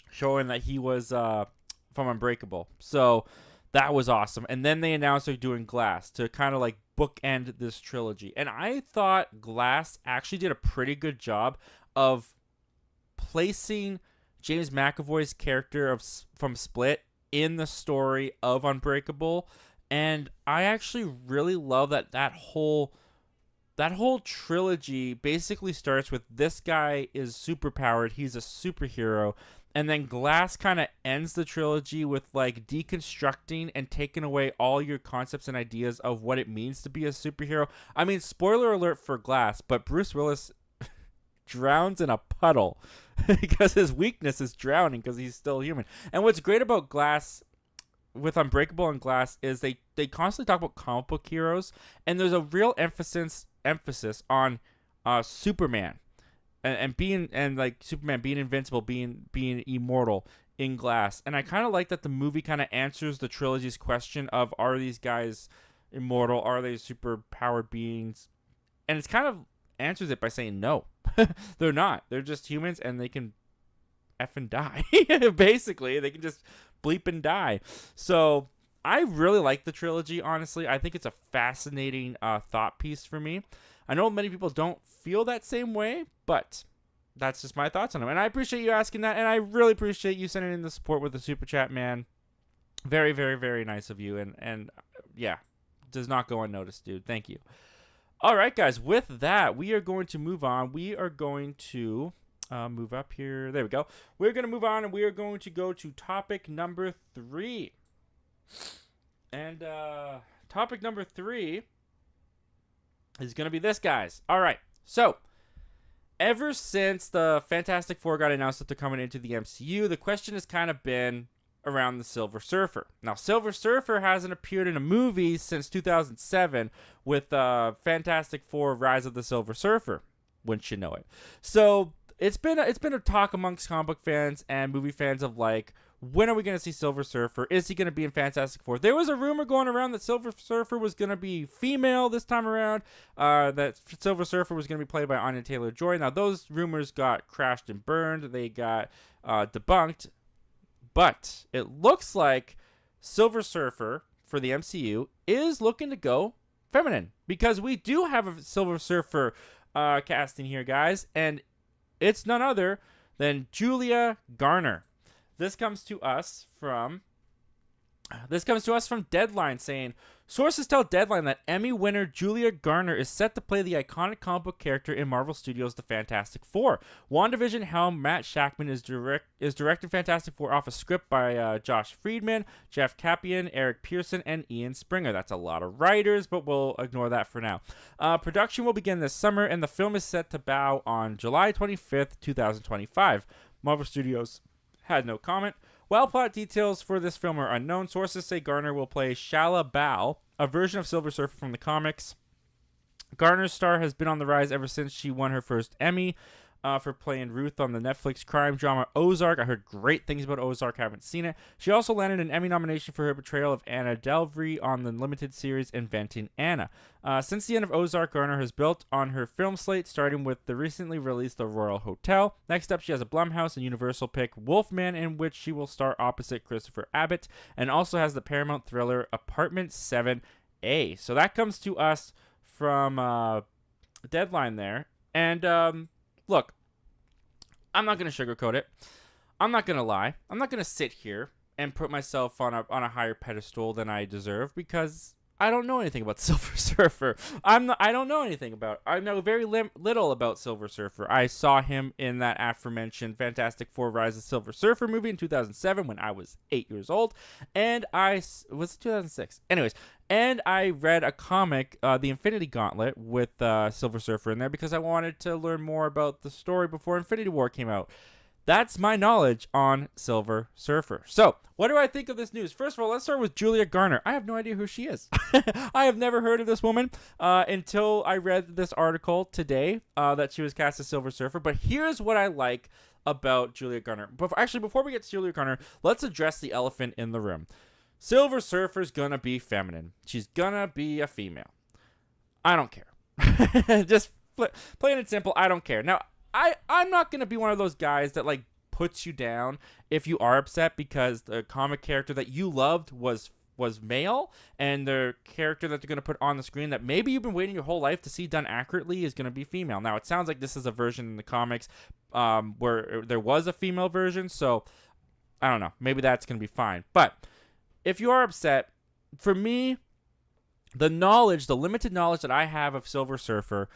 showing that he was from Unbreakable. So that was awesome. And then they announced they're doing Glass to kind of like bookend this trilogy. And I thought Glass actually did a pretty good job of placing James McAvoy's character from Split in the story of Unbreakable. And I actually really love that whole trilogy basically starts with this guy is superpowered, he's a superhero, and then Glass kind of ends the trilogy with like deconstructing and taking away all your concepts and ideas of what it means to be a superhero. I mean, spoiler alert for Glass, but Bruce Willis drowns in a puddle because his weakness is drowning because he's still human. And what's great about Glass with Unbreakable and Glass is they constantly talk about comic book heroes, and there's a real emphasis on Superman and being, and like Superman being invincible, being immortal in Glass. And I kind of like that the movie kind of answers the trilogy's question of, are these guys immortal? Are they super powered beings? And it's kind of answers it by saying no. They're not. They're just humans, and they can effing die. Basically, they can just bleep and die. So I really like the trilogy, honestly. I think it's a fascinating thought piece for me. I know many people don't feel that same way, but that's just my thoughts on them. And I appreciate you asking that, and I really appreciate you sending in the support with the super chat, man. Very, very, very nice of you, and yeah, does not go unnoticed, dude. Thank you. All right, guys, with that, we are going to move on. We are going to move up here. There we go. We're going to move on, and we are going to go to topic number 3. And topic number 3 is going to be this, guys. All right, so ever since the Fantastic Four got announced that they're coming into the MCU, the question has kind of been around the Silver Surfer. Now, Silver Surfer hasn't appeared in a movie since 2007 with Fantastic Four: Rise of the Silver Surfer. Wouldn't you know it? So it's been a talk amongst comic book fans and movie fans of like, when are we going to see Silver Surfer? Is he going to be in Fantastic Four? There was a rumor going around that Silver Surfer was going to be female this time around. That Silver Surfer was going to be played by Anya Taylor-Joy. Now, those rumors got crashed and burned. They got debunked. But it looks like Silver Surfer for the MCU is looking to go feminine, because we do have a Silver Surfer casting here, guys, and it's none other than Julia Garner. This comes to us from Deadline, saying, sources tell Deadline that Emmy winner Julia Garner is set to play the iconic comic book character in Marvel Studios' The Fantastic Four. WandaVision helm Matt Shakman is directing Fantastic Four off a script by Josh Friedman, Jeff Kaplan, Eric Pearson, and Ian Springer. That's a lot of writers, but we'll ignore that for now. Production will begin this summer, and the film is set to bow on July 25th, 2025. Marvel Studios had no comment. While plot details for this film are unknown, sources say Garner will play Shala Bao, a version of Silver Surfer from the comics. Garner's star has been on the rise ever since she won her first Emmy for playing Ruth on the Netflix crime drama Ozark. I heard great things about Ozark, haven't seen it. She also landed an Emmy nomination for her portrayal of Anna Delvey on the limited series Inventing Anna. Since the end of Ozark, Garner has built on her film slate, starting with the recently released The Royal Hotel. Next up, she has a Blumhouse and Universal pick, Wolfman, in which she will star opposite Christopher Abbott, and also has the Paramount thriller Apartment 7A. So that comes to us from Deadline there. And look, I'm not going to sugarcoat it. I'm not going to lie. I'm not going to sit here and put myself on a higher pedestal than I deserve, because I don't know anything about Silver Surfer. I don't know anything about. I know very little about Silver Surfer. I saw him in that aforementioned Fantastic Four: Rise of the Silver Surfer movie in 2007 when I was 8 years old, and was it 2006? Anyways, and I read a comic, The Infinity Gauntlet, with Silver Surfer in there, because I wanted to learn more about the story before Infinity War came out. That's my knowledge on Silver Surfer. So, what do I think of this news? First of all, let's start with Julia Garner. I have no idea who she is. I have never heard of this woman until I read this article today that she was cast as Silver Surfer. But here's what I like about Julia Garner. Before we get to Julia Garner, let's address the elephant in the room. Silver Surfer's gonna be feminine. She's gonna be a female. I don't care. Just plain and simple, I don't care. Now, I'm not going to be one of those guys that, like, puts you down if you are upset because the comic character that you loved was male, and the character that they're going to put on the screen that maybe you've been waiting your whole life to see done accurately is going to be female. Now, it sounds like this is a version in the comics where there was a female version, so I don't know. Maybe that's going to be fine. But if you are upset, for me, the limited knowledge that I have of Silver Surfer,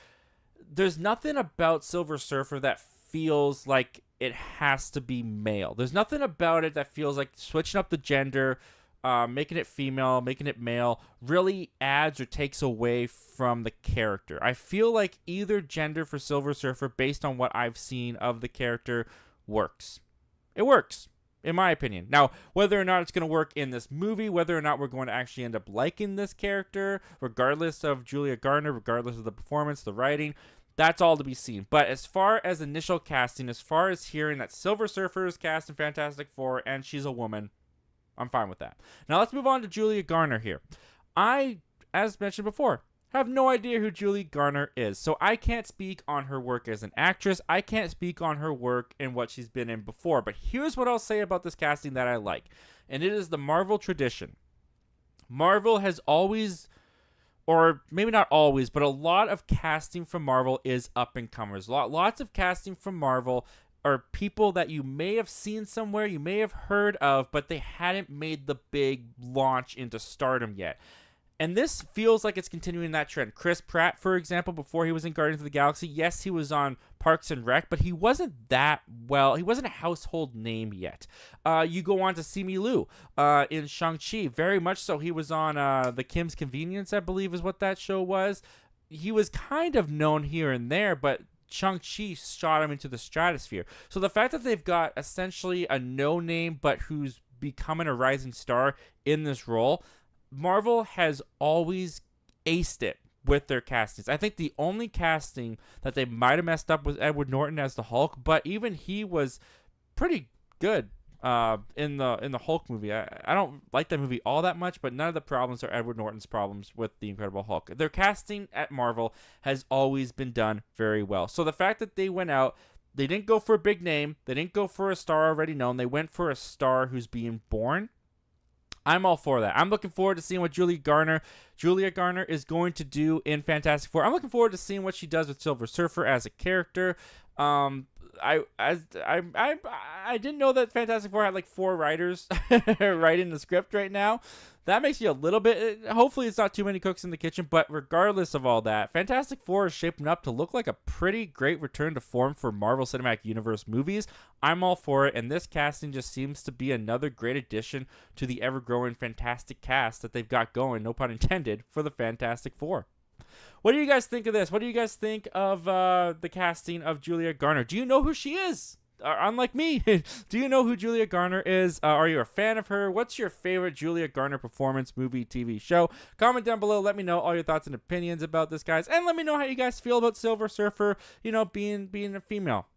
there's nothing about Silver Surfer that feels like it has to be male. There's nothing about it that feels like switching up the gender, making it female, making it male, really adds or takes away from the character. I feel like either gender for Silver Surfer, based on what I've seen of the character, works. It works, in my opinion. Now, whether or not it's going to work in this movie, whether or not we're going to actually end up liking this character, regardless of Julia Garner, regardless of the performance, the writing, that's all to be seen. But as far as initial casting, as far as hearing that Silver Surfer is cast in Fantastic Four and she's a woman, I'm fine with that. Now let's move on to Julia Garner here. I, as mentioned before, have no idea who Julia Garner is, so I can't speak on her work as an actress. I can't speak on her work and what she's been in before. But here's what I'll say about this casting that I like, and it is the Marvel tradition. Marvel has always, or maybe not always, but a lot of casting from Marvel is up-and-comers. Lots of casting from Marvel are people that you may have seen somewhere, you may have heard of, but they hadn't made the big launch into stardom yet. And this feels like it's continuing that trend. Chris Pratt, for example, before he was in Guardians of the Galaxy, yes, he was on Parks and Rec, but he wasn't he wasn't a household name yet. You go on to Simu Liu in Shang-Chi, very much so. He was on The Kim's Convenience, I believe is what that show was. He was kind of known here and there, but Shang-Chi shot him into the stratosphere. So the fact that they've got essentially a no-name, but who's becoming a rising star in this role, Marvel has always aced it with their castings. I think the only casting that they might have messed up was Edward Norton as the Hulk, but even he was pretty good in the Hulk movie. I don't like that movie all that much, but none of the problems are Edward Norton's problems with the Incredible Hulk. Their casting at Marvel has always been done very well. So the fact that they went out, they didn't go for a big name, they didn't go for a star already known, they went for a star who's being born. I'm all for that. I'm looking forward to seeing what Julia Garner is going to do in Fantastic Four. I'm looking forward to seeing what she does with Silver Surfer as a character. I didn't know that Fantastic Four had like 4 writers writing the script right now. That makes you a little bit. Hopefully, it's not too many cooks in the kitchen. But regardless of all that, Fantastic Four is shaping up to look like a pretty great return to form for Marvel Cinematic Universe movies. I'm all for it, and this casting just seems to be another great addition to the ever-growing fantastic cast that they've got going, no pun intended, for the Fantastic Four. What do you guys think of this? What do you guys think of the casting of Julia Garner? Do you know who she is? Unlike me, do you know who Julia Garner is? Are you a fan of her? What's your favorite Julia Garner performance, movie, TV show? Comment down below. Let me know all your thoughts and opinions about this, guys. And let me know how you guys feel about Silver Surfer, being a female,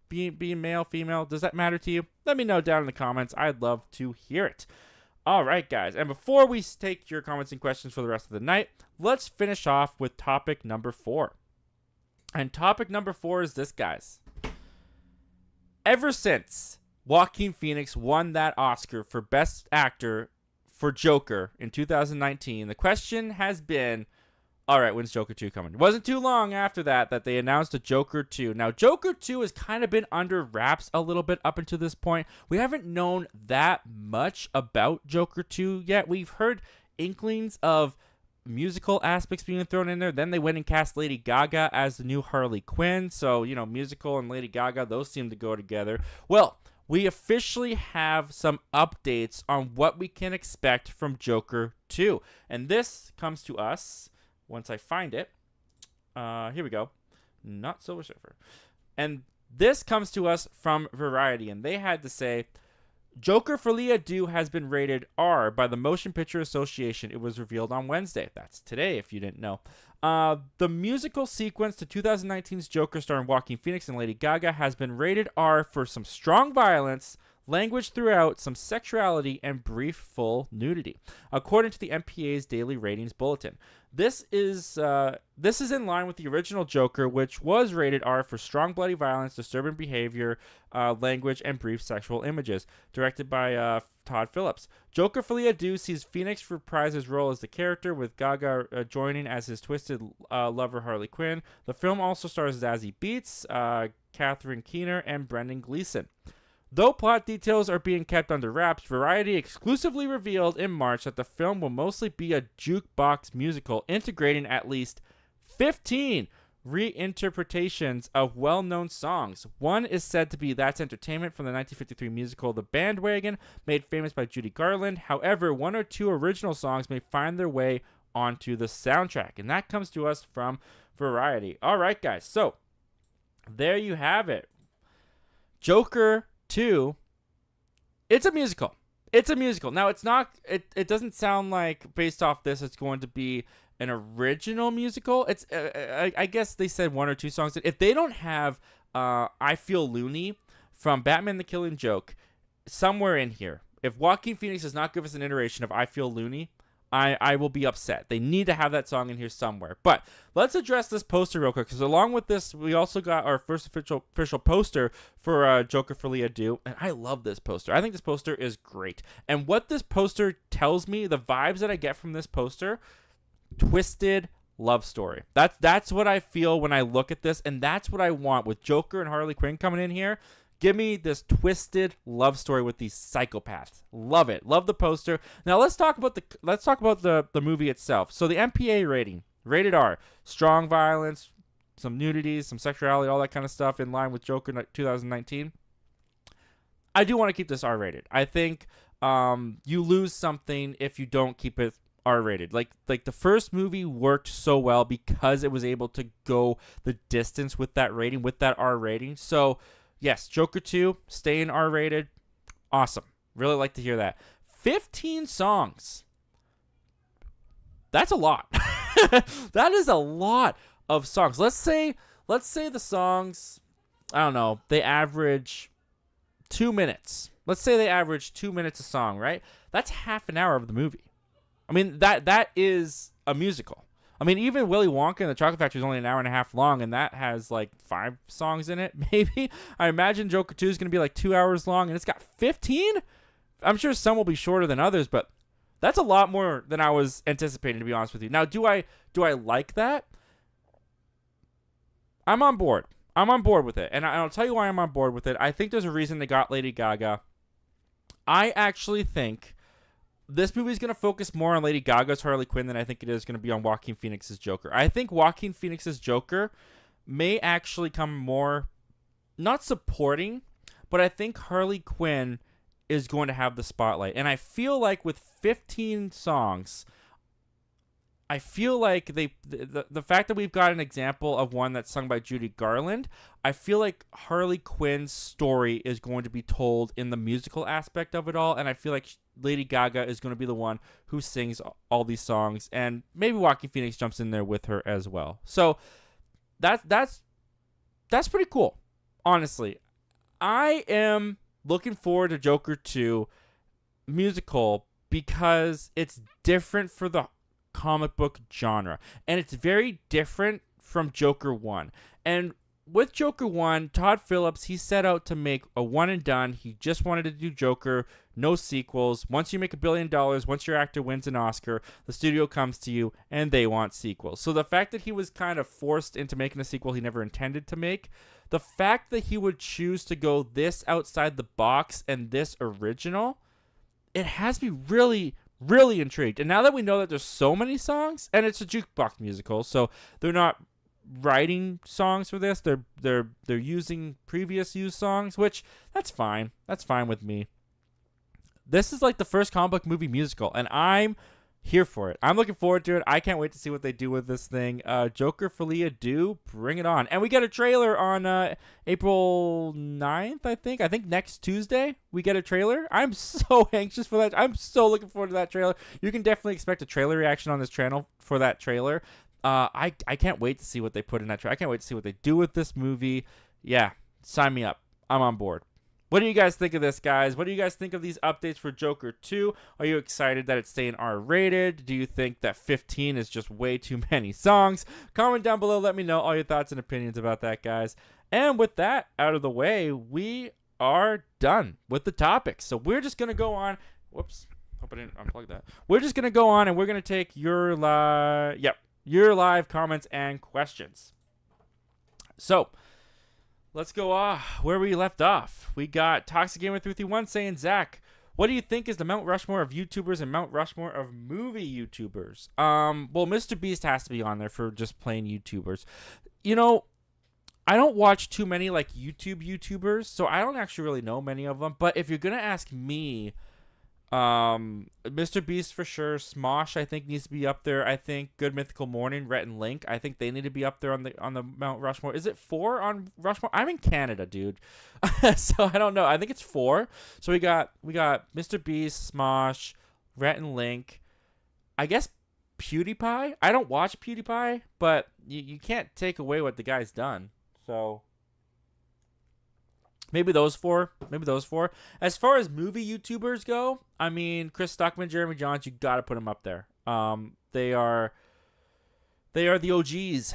being male, female. Does that matter to you? Let me know down in the comments. I'd love to hear it. All right, guys. And before we take your comments and questions for the rest of the night, let's finish off with topic number 4. And topic number 4 is this, guys. Ever since Joaquin Phoenix won that Oscar for Best Actor for Joker in 2019, the question has been, all right, when's Joker 2 coming? It wasn't too long after that they announced a Joker 2. Now, Joker 2 has kind of been under wraps a little bit up until this point. We haven't known that much about Joker 2 yet. We've heard inklings of musical aspects being thrown in there. Then they went and cast Lady Gaga as the new Harley Quinn. So, musical and Lady Gaga, those seem to go together. Well, we officially have some updates on what we can expect from Joker 2. And this comes to us, once I find it. Here we go. Not Silver Surfer. And This comes to us from Variety, and they had to say, Joker Folie à Deux has been rated R by the Motion Picture Association. It was revealed on Wednesday. That's today, if you didn't know. The musical sequence to 2019's Joker starring Joaquin Phoenix and Lady Gaga has been rated R for some strong violence, language throughout, some sexuality, and brief full nudity, according to the MPA's daily ratings bulletin. This is in line with the original Joker, which was rated R for strong bloody violence, disturbing behavior, language, and brief sexual images, directed by Todd Phillips. Joker Folie à Deux sees Phoenix reprise his role as the character, with Gaga joining as his twisted lover Harley Quinn. The film also stars Zazie Beetz, Catherine Keener, and Brendan Gleeson. Though plot details are being kept under wraps, Variety exclusively revealed in March that the film will mostly be a jukebox musical, integrating at least 15 reinterpretations of well-known songs. One is said to be That's Entertainment from the 1953 musical The Bandwagon, made famous by Judy Garland. However, one or two original songs may find their way onto the soundtrack, and that comes to us from Variety. All right, guys, so there you have it. Joker 2, it's a musical. It's a musical. Now, it's not, it doesn't sound like, based off this, it's going to be an original musical. It's, I guess they said one or two songs. If they don't have I Feel Loony from Batman the Killing Joke somewhere in here, if Joaquin Phoenix does not give us an iteration of I Feel Loony, I will be upset. They need to have that song in here somewhere. But let's address this poster real quick, because along with this, we also got our first official poster for Joker Folie à Deux, and I love this poster. I think this poster is great. And what this poster tells me, the vibes that I get from this poster, twisted love story. That's what I feel when I look at this, and that's what I want with Joker and Harley Quinn coming in here. Give me this twisted love story with these psychopaths. Love it. Love the poster. Now let's talk about the movie itself. So the MPA rating, rated R, strong violence, some nudities, some sexuality, all that kind of stuff, in line with Joker 2019. I do want to keep this R rated. I think you lose something if you don't keep it R rated. Like the first movie worked so well because it was able to go the distance with that rating, with that R rating. So yes, Joker 2, staying R-rated. Awesome. Really like to hear that. 15 songs. That's a lot. That is a lot of songs. Let's say the songs, I don't know, they average 2 minutes. Let's say they average 2 minutes a song, right? That's half an hour of the movie. I mean, that is a musical. I mean, even Willy Wonka and the Chocolate Factory is only an hour and a half long, and that has like 5 songs in it, maybe. I imagine Joker 2 is going to be like 2 hours long, and it's got 15? I'm sure some will be shorter than others, but that's a lot more than I was anticipating, to be honest with you. Now, do I like that? I'm on board. I'm on board with it, and I'll tell you why I'm on board with it. I think there's a reason they got Lady Gaga. I actually think this movie is going to focus more on Lady Gaga's Harley Quinn than I think it is going to be on Joaquin Phoenix's Joker. I think Joaquin Phoenix's Joker may actually come more, not supporting, but I think Harley Quinn is going to have the spotlight. And I feel like with 15 songs, I feel like the fact that we've got an example of one that's sung by Judy Garland, I feel like Harley Quinn's story is going to be told in the musical aspect of it all, and I feel like Lady Gaga is going to be the one who sings all these songs, and maybe Joaquin Phoenix jumps in there with her as well. So that's pretty cool, honestly. I am looking forward to Joker 2 musical because it's different for the comic book genre, and it's very different from Joker 1. And with Joker 1, Todd Phillips, he set out to make a one and done. He just wanted to do Joker, no sequels. Once you make $1 billion, once your actor wins an Oscar, the studio comes to you and they want sequels. So the fact that he was kind of forced into making a sequel he never intended to make, the fact that he would choose to go this outside the box and this original, it has me really, really intrigued. And now that we know that there's so many songs, and it's a jukebox musical, so they're not writing songs for this, they're using previous used songs, which that's fine with me. This is like the first comic book movie musical, and I'm Here for it. I'm looking forward to it. I can't wait to see what they do with this thing. Joker Folia do bring it on. And we get a trailer on April 9th, I think. I think next Tuesday we get a trailer. I'm so anxious for that. I'm so looking forward to that trailer. You can definitely expect a trailer reaction on this channel for that trailer. I can't wait to see what they put in that trailer. I can't wait to see what they do with this movie. Yeah, sign me up. I'm on board. What do you guys think of this, guys? What do you guys think of these updates for Joker 2? Are you excited that it's staying R-rated? Do you think that 15 is just way too many songs? Comment down below. Let me know all your thoughts and opinions about that, guys. And with that out of the way, we are done with the topics. So we're just going to go on. Whoops. Hope I didn't unplug that. We're just going to go on and we're going to take your live comments and questions. So let's go where we left off. We got Toxic Gamer 331 saying, Zach, what do you think is the Mount Rushmore of YouTubers and Mount Rushmore of movie YouTubers? Well, Mr. Beast has to be on there for just plain YouTubers. You know, I don't watch too many like YouTubers, so I don't actually really know many of them. But if you're gonna ask me, Mr. Beast for sure. Smosh, I think, needs to be up there. I think Good Mythical Morning, Rhett and Link, I think they need to be up there on the Mount Rushmore. Is it 4 on Rushmore? I'm in Canada, dude. So I don't know. I think it's 4. So we got Mr. Beast, Smosh, Rhett and Link. I guess PewDiePie. I don't watch PewDiePie, but you can't take away what the guy's done. So maybe those 4. As far as movie YouTubers go, I mean, Chris Stuckman, Jeremy Johns, you got to put them up there. They are the OGs.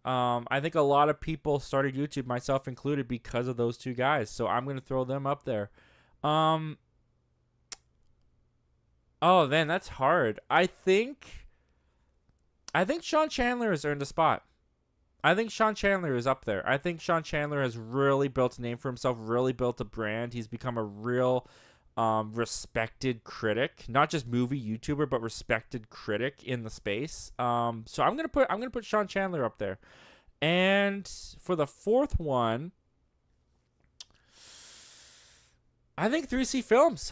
I think a lot of people started YouTube, myself included, because of those 2 guys. So I'm going to throw them up there. Oh, man, that's hard. I think Sean Chandler has earned a spot. I think Sean Chandler is up there. I think Sean Chandler has really built a name for himself, really built a brand. He's become a real respected critic, not just movie YouTuber, but respected critic in the space. So I'm gonna put Sean Chandler up there. And for the 4th one, I think 3C Films.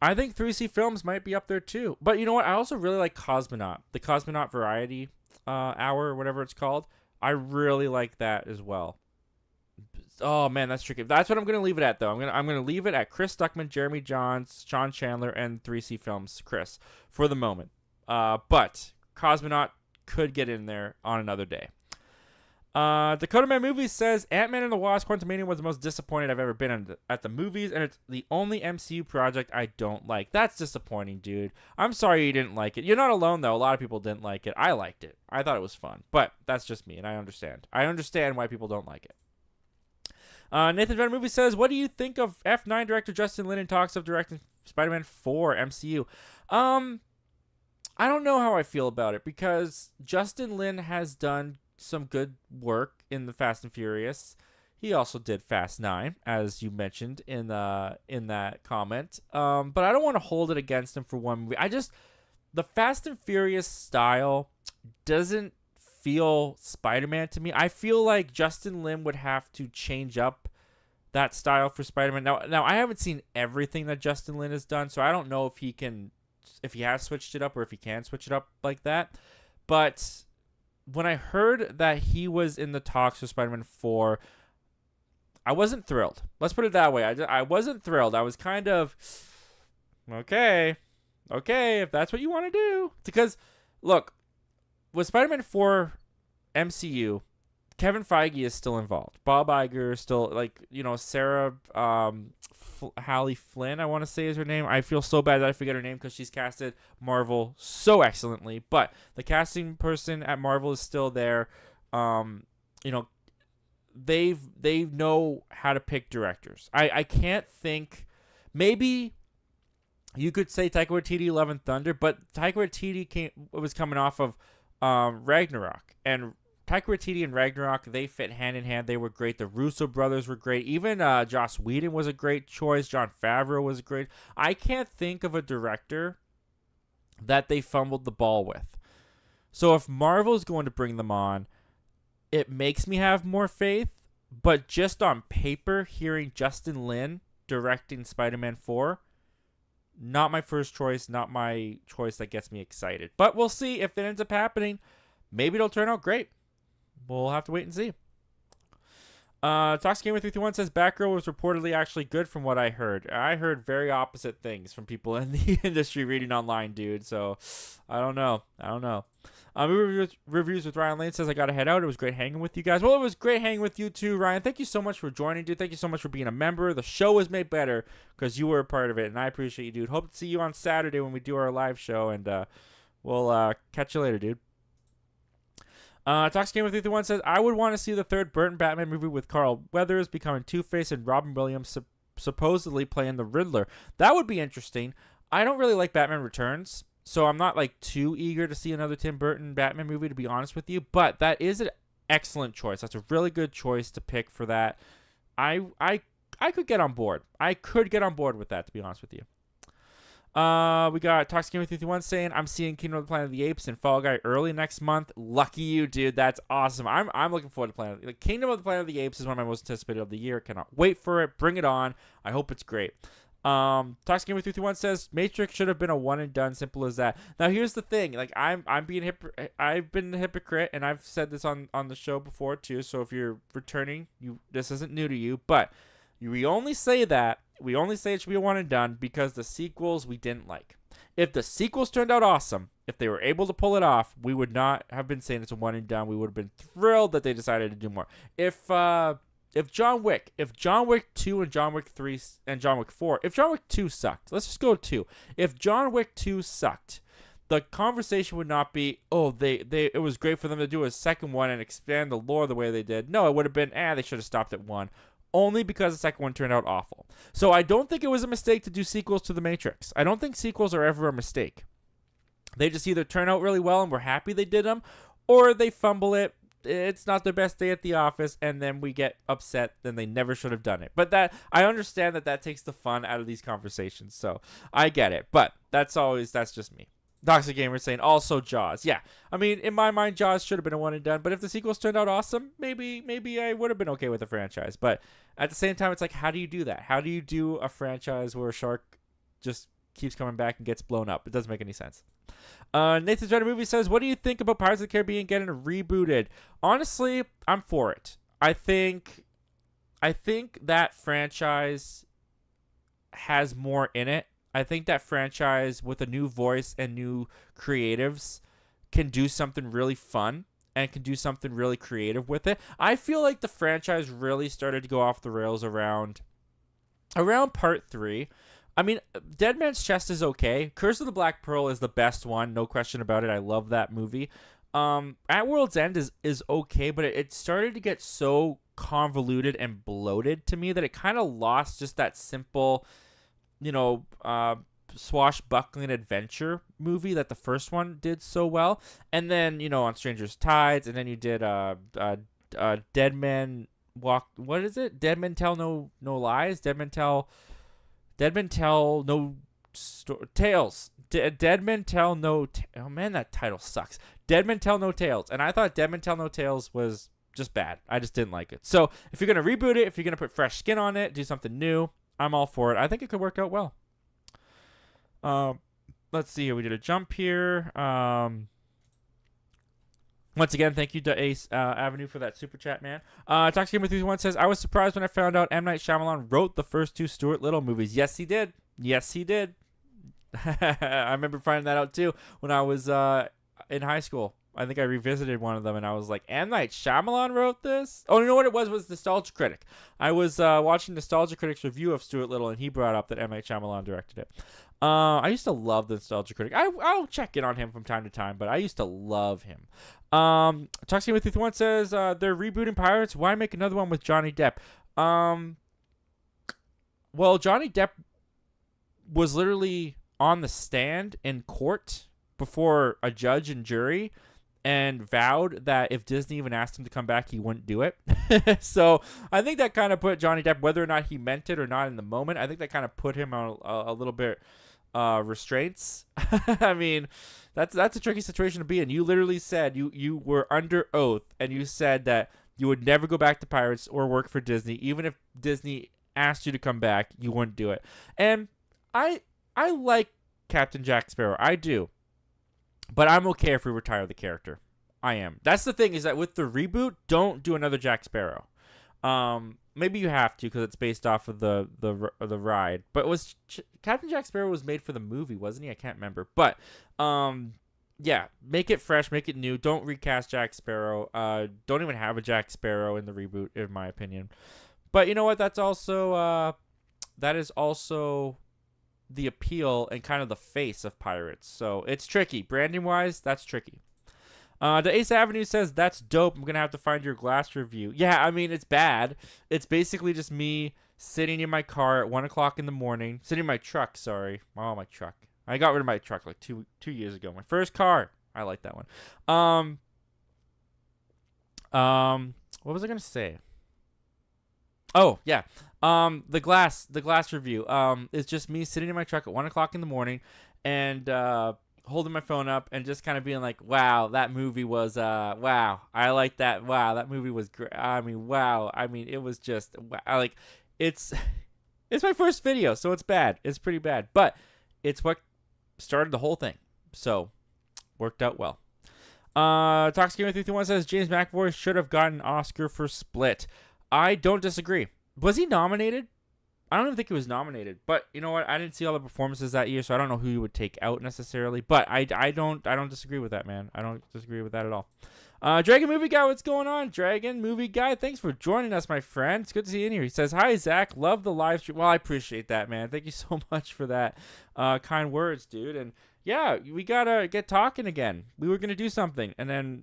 I think 3C Films might be up there too. But you know what? I also really like Cosmonaut, the Cosmonaut Variety Hour or whatever it's called. I really like that as well. Oh man, that's tricky. That's what I'm gonna leave it at though. I'm gonna leave it at Chris Stuckman, Jeremy Johns, Sean Chandler, and 3C Films Chris for the moment. But Cosmonaut could get in there on another day. Dakota Man Movies says Ant-Man and the Wasp: Quantumania was the most disappointed I've ever been at the movies, and it's the only MCU project I don't like. That's disappointing, dude. I'm sorry you didn't like it. You're not alone, though. A lot of people didn't like it. I liked it. I thought it was fun, but that's just me, and I understand. I understand why people don't like it. Nathan Van Movie says, what do you think of F9 director Justin Lin in talks of directing Spider-Man 4 MCU? I don't know how I feel about it, because Justin Lin has done some good work in the Fast and Furious. He also did Fast 9, as you mentioned in that comment. But I don't want to hold it against him for one movie. The Fast and Furious style doesn't feel Spider-Man to me. I feel like Justin Lin would have to change up that style for Spider-Man. Now I haven't seen everything that Justin Lin has done, so I don't know if he has switched it up or if he can switch it up like that. But when I heard that he was in the talks for Spider-Man 4, I wasn't thrilled. Let's put it that way. I wasn't thrilled. I was kind of, okay, if that's what you want to do. Because, look, with Spider-Man 4 MCU, Kevin Feige is still involved. Bob Iger is still, Sarah Hallie Flynn, I want to say is her name. I feel so bad that I forget her name because she's casted Marvel so excellently. But the casting person at Marvel is still there. They know how to pick directors. I can't think. Maybe you could say Taika Waititi, Love and Thunder, but Taika Waititi was coming off of Ragnarok, and Taika Waititi and Ragnarok, they fit hand in hand. They were great. The Russo brothers were great. Even Joss Whedon was a great choice. Jon Favreau was great. I can't think of a director that they fumbled the ball with. So if Marvel's going to bring them on, it makes me have more faith. But just on paper, hearing Justin Lin directing Spider-Man 4, not my first choice, not my choice that gets me excited. But we'll see if it ends up happening. Maybe it'll turn out great. We'll have to wait and see. Toxic Gamer 331 says Batgirl was reportedly actually good from what I heard. I heard very opposite things from people in the industry reading online, dude. So I don't know. Reviews with Ryan Lane says I gotta head out. It was great hanging with you guys. Well, it was great hanging with you too, Ryan. Thank you so much for joining, dude. Thank you so much for being a member. The show was made better because you were a part of it, and I appreciate you, dude. Hope to see you on Saturday when we do our live show, and we'll catch you later, dude. Toxic Gamer 331 says, I would want to see the third Burton Batman movie with Carl Weathers becoming Two-Face and Robin Williams supposedly playing the Riddler. That would be interesting. I don't really like Batman Returns, so I'm not like too eager to see another Tim Burton Batman movie, to be honest with you, but that is an excellent choice. That's a really good choice to pick for that. I could get on board. I could get on board with that, to be honest with you. We got Toxic Gamer 331 saying, I'm seeing Kingdom of the Planet of the Apes and Fall Guy early next month. Lucky you, dude. That's awesome. I'm looking forward to Kingdom of the Planet of the Apes is one of my most anticipated of the year. Cannot wait for it. Bring it on. I hope it's great. Toxic Gamer 331 says Matrix should have been a one and done. Simple as that. Now here's the thing. Like I've been a hypocrite, and I've said this on the show before too. So if you're returning, this isn't new to you, but we only say that. We only say it should be a one and done because the sequels we didn't like. If the sequels turned out awesome, if they were able to pull it off, we would not have been saying it's a one and done. We would have been thrilled that they decided to do more. If John Wick 2 and John Wick 3 and John Wick 4, if John Wick 2 sucked, let's just go 2. If John Wick 2 sucked, the conversation would not be, it was great for them to do a second one and expand the lore the way they did. No, it would have been, they should have stopped at 1. Only because the second one turned out awful. So I don't think it was a mistake to do sequels to The Matrix. I don't think sequels are ever a mistake. They just either turn out really well and we're happy they did them, or they fumble it. It's not their best day at the office, and then we get upset. Then they never should have done it. But that I understand that takes the fun out of these conversations. So I get it. But that's just me. Toxic Gamer saying also Jaws. Yeah, I mean, in my mind, Jaws should have been a one and done. But if the sequels turned out awesome, maybe I would have been okay with the franchise. But at the same time, it's like, how do you do that? How do you do a franchise where a shark just keeps coming back and gets blown up? It doesn't make any sense. Nathan's Dreaded Movie says, what do you think about Pirates of the Caribbean getting rebooted? Honestly, I'm for it. I think that franchise has more in it. I think that franchise with a new voice and new creatives can do something really fun and can do something really creative with it. I feel like the franchise really started to go off the rails around part 3. I mean, Dead Man's Chest is okay. Curse of the Black Pearl is the best one, no question about it. I love that movie. At World's End is okay, but it started to get so convoluted and bloated to me that it kind of lost just that simple, swashbuckling adventure movie that the first one did so well. And then, on Stranger's Tides, and then you did Dead Men Walk. What is it? Dead Men Tell No Lies. Dead Men Tell No Tales. Dead Men Tell No. Oh man, that title sucks. Dead Men Tell No Tales. And I thought Dead Men Tell No Tales was just bad. I just didn't like it. So if you're gonna reboot it, if you're gonna put fresh skin on it, do something new, I'm all for it. I think it could work out well. Let's see here. We did a jump here. Once again, thank you to Ace Avenue for that super chat, man. Toxic Gamer 331 says, I was surprised when I found out M. Night Shyamalan wrote the first 2 Stuart Little movies. Yes, he did. Yes, he did. I remember finding that out, too, when I was in high school. I think I revisited one of them, and I was like, M. Night Shyamalan wrote this? Oh, you know what it was Nostalgia Critic. I was watching Nostalgia Critic's review of Stuart Little, and he brought up that M. Night Shyamalan directed it. I used to love the Nostalgia Critic. I'll check in on him from time to time, but I used to love him. Toxic with 331 says, they're rebooting Pirates. Why make another one with Johnny Depp? Well, Johnny Depp was literally on the stand in court before a judge and jury and vowed that if Disney even asked him to come back, he wouldn't do it. So I think that kind of put Johnny Depp, whether or not he meant it or not in the moment, I think that kind of put him on a little bit restraints. I mean, that's a tricky situation to be in. You literally said you were under oath, and you said that you would never go back to Pirates or work for Disney. Even if Disney asked you to come back, you wouldn't do it. And I like Captain Jack Sparrow. I do. But I'm okay if we retire the character. I am. That's the thing, is that with the reboot, don't do another Jack Sparrow. Maybe you have to because it's based off of the ride. But it was Captain Jack Sparrow was made for the movie, wasn't he? I can't remember. But yeah, make it fresh, make it new. Don't recast Jack Sparrow. Don't even have a Jack Sparrow in the reboot, in my opinion. But you know what? That is also the appeal and kind of the face of pirates. So it's tricky. Branding wise, that's tricky. The Ace Avenue says, that's dope. I'm going to have to find your Glass review. Yeah, I mean, it's bad. It's basically just me sitting in my car at 1 o'clock in the morning. Sitting in my truck, sorry. Oh, my truck. I got rid of my truck like two years ago. My first car. I like that one. What was I going to say? Oh, yeah. The glass review. Is just me sitting in my truck at 1 o'clock in the morning and holding my phone up and just kind of being like, wow, that movie was wow, I like that. Wow, that movie was great. I mean, wow. I mean, it was just like it's my first video, so it's bad. It's pretty bad, but it's what started the whole thing. So worked out well. Toxic Gamer 331 says James McAvoy should have gotten an Oscar for Split. I don't disagree. Was he nominated? I don't even think he was nominated. But you know what? I didn't see all the performances that year, so I don't know who you would take out necessarily. But I don't disagree with that, man. I don't disagree with that at all. Dragon Movie Guy, what's going on? Dragon Movie Guy, thanks for joining us, my friend. It's good to see you in here. He says, hi, Zach. Love the live stream. Well, I appreciate that, man. Thank you so much for that kind words, dude. And yeah, we gotta get talking again. We were gonna do something, and then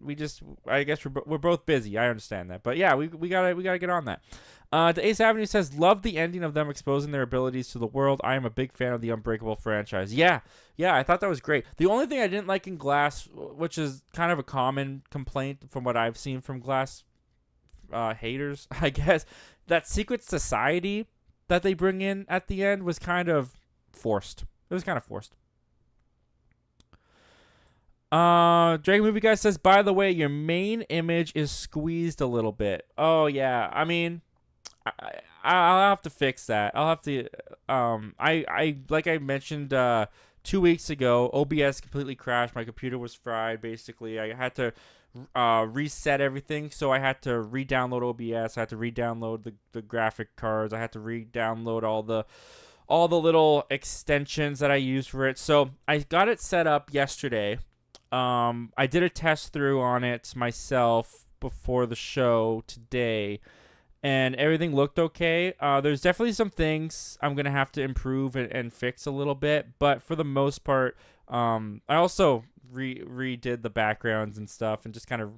I guess we're both busy. I understand that, but yeah, we gotta get on that. The Ace Avenue says, love the ending of them exposing their abilities to the world. I am a big fan of the Unbreakable franchise. Yeah, I thought that was great. The only thing I didn't like in Glass, which is kind of a common complaint from what I've seen from Glass haters, I guess, that secret society that they bring in at the end was kind of forced. It was kind of forced. Dragon Movie Guy says, by the way, your main image is squeezed a little bit. Oh, yeah. I mean, I'll have to fix that. I'll have to, I like I mentioned 2 weeks ago, OBS completely crashed. My computer was fried, basically. I had to reset everything, so I had to re-download OBS. I had to re-download the graphic cards. I had to re-download all the little extensions that I use for it. So I got it set up yesterday. I did a test through on it myself before the show today, and everything looked okay. There's definitely some things I'm going to have to improve and fix a little bit, but for the most part, I also redid the backgrounds and stuff and just kind of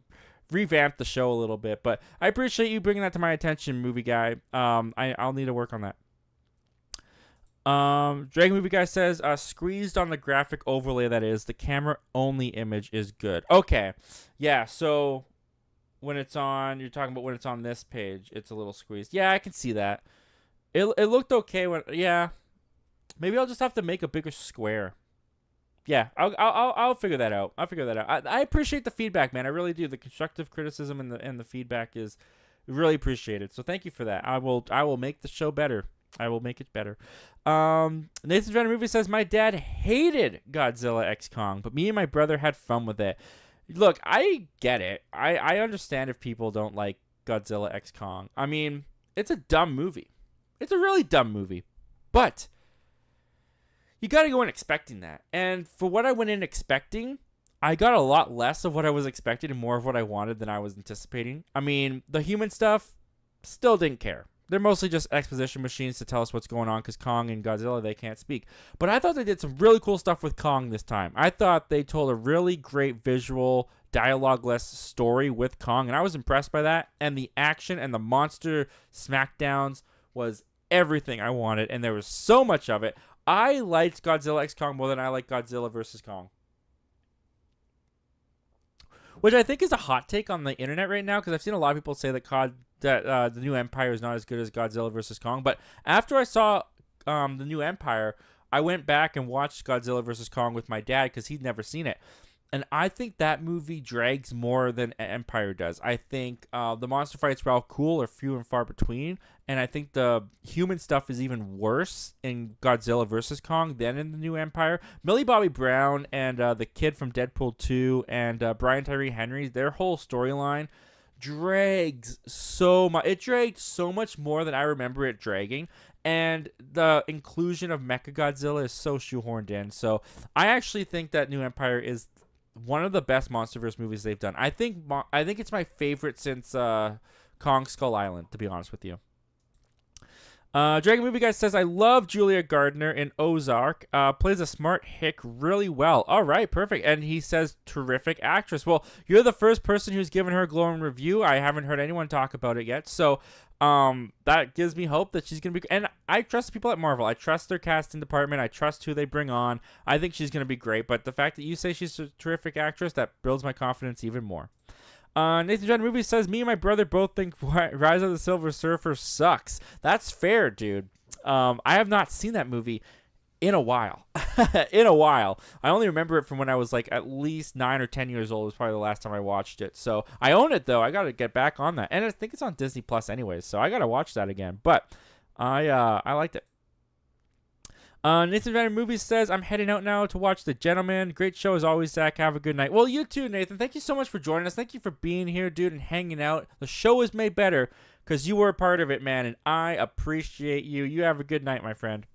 revamped the show a little bit. But I appreciate you bringing that to my attention, Movie Guy. I'll need to work on that. Dragon Movie Guy says, squeezed on the graphic overlay, that is, the camera only image is good. Okay. Yeah, so when it's on, you're talking about when it's on this page, it's a little squeezed. Yeah, I can see that. It looked okay when, yeah. Maybe I'll just have to make a bigger square. Yeah, I'll figure that out. I appreciate the feedback, man. I really do. The constructive criticism and the feedback is really appreciated. So thank you for that. I will make the show better. I will make it better. Nathan's Random Movie says, my dad hated Godzilla X Kong, but me and my brother had fun with it. Look, I get it. I understand if people don't like Godzilla X Kong. I mean, it's a dumb movie. It's a really dumb movie. But you got to go in expecting that. And for what I went in expecting, I got a lot less of what I was expecting and more of what I wanted than I was anticipating. I mean, the human stuff, still didn't care. They're mostly just exposition machines to tell us what's going on because Kong and Godzilla, they can't speak. But I thought they did some really cool stuff with Kong this time. I thought they told a really great visual, dialogue-less story with Kong, and I was impressed by that. And the action and the monster smackdowns was everything I wanted, and there was so much of it. I liked Godzilla X Kong more than I like Godzilla vs. Kong. Which I think is a hot take on the internet right now, because I've seen a lot of people say that the New Empire is not as good as Godzilla vs. Kong. But after I saw the New Empire, I went back and watched Godzilla vs. Kong with my dad because he'd never seen it. And I think that movie drags more than Empire does. I think the monster fights, while cool, are few and far between. And I think the human stuff is even worse in Godzilla vs. Kong than in the new Empire. Millie Bobby Brown and the kid from Deadpool 2 and Brian Tyree Henry, their whole storyline drags so much. It dragged so much more than I remember it dragging. And the inclusion of Mechagodzilla is so shoehorned in. So I actually think that New Empire is one of the best MonsterVerse movies they've done. I think it's my favorite since Kong Skull Island, to be honest with you. Dragon Movie Guy says, I love Julia Gardner in Ozark. Plays a smart hick really well. All right, perfect. And he says, terrific actress. Well, you're the first person who's given her a glowing review. I haven't heard anyone talk about it yet. So that gives me hope that she's going to be... And I trust people at Marvel. I trust their casting department. I trust who they bring on. I think she's going to be great. But the fact that you say she's a terrific actress, that builds my confidence even more. Nathan John Movie says, me and my brother both think Rise of the Silver Surfer sucks. That's fair, dude. I have not seen that movie in a while. In a while. I only remember it from when I was like at least 9 or 10 years old. It was probably the last time I watched it. So I own it, though. I got to get back on that. And I think it's on Disney Plus anyways, so I got to watch that again. But I liked it. Nathan Vanner Movies says, I'm heading out now to watch The Gentleman. Great show as always, Zach. Have a good night. Well, you too, Nathan. Thank you so much for joining us. Thank you for being here, dude, and hanging out. The show is made better because you were a part of it, man, and I appreciate you. You have a good night, my friend.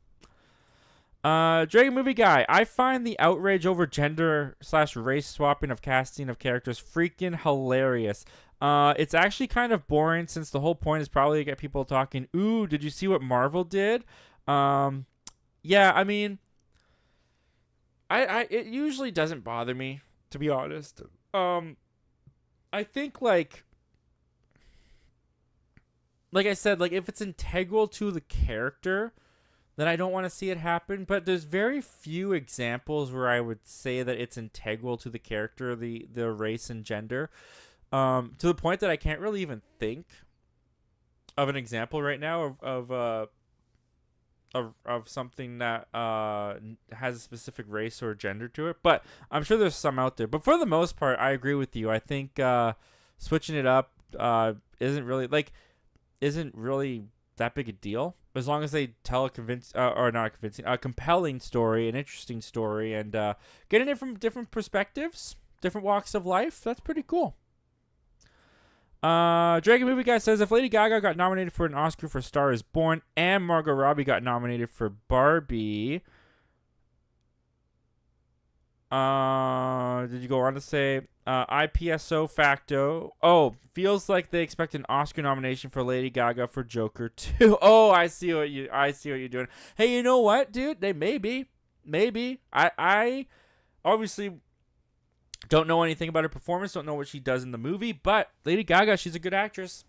Dragon Movie Guy, I find the outrage over gender/race swapping of casting of characters freaking hilarious. It's actually kind of boring since the whole point is probably to get people talking, ooh, did you see what Marvel did? Yeah, I mean, it usually doesn't bother me, to be honest. I think like I said, like if it's integral to the character, then I don't want to see it happen. But there's very few examples where I would say that it's integral to the character, the race and gender, to the point that I can't really even think of an example right now of something that has a specific race or gender to it. But I'm sure there's some out there. But for the most part, I agree with you. I think switching it up isn't really that big a deal. As long as they tell a compelling story, an interesting story, and getting it from different perspectives, different walks of life, that's pretty cool. Dragon Movie Guy says, if Lady Gaga got nominated for an Oscar for Star is Born and Margot Robbie got nominated for Barbie, did you go on to say, IPSO facto, feels like they expect an Oscar nomination for Lady Gaga for Joker too. Oh, I see what you're doing. Hey, you know what, dude? They maybe. I obviously don't know anything about her performance, don't know what she does in the movie, but Lady Gaga, she's a good actress,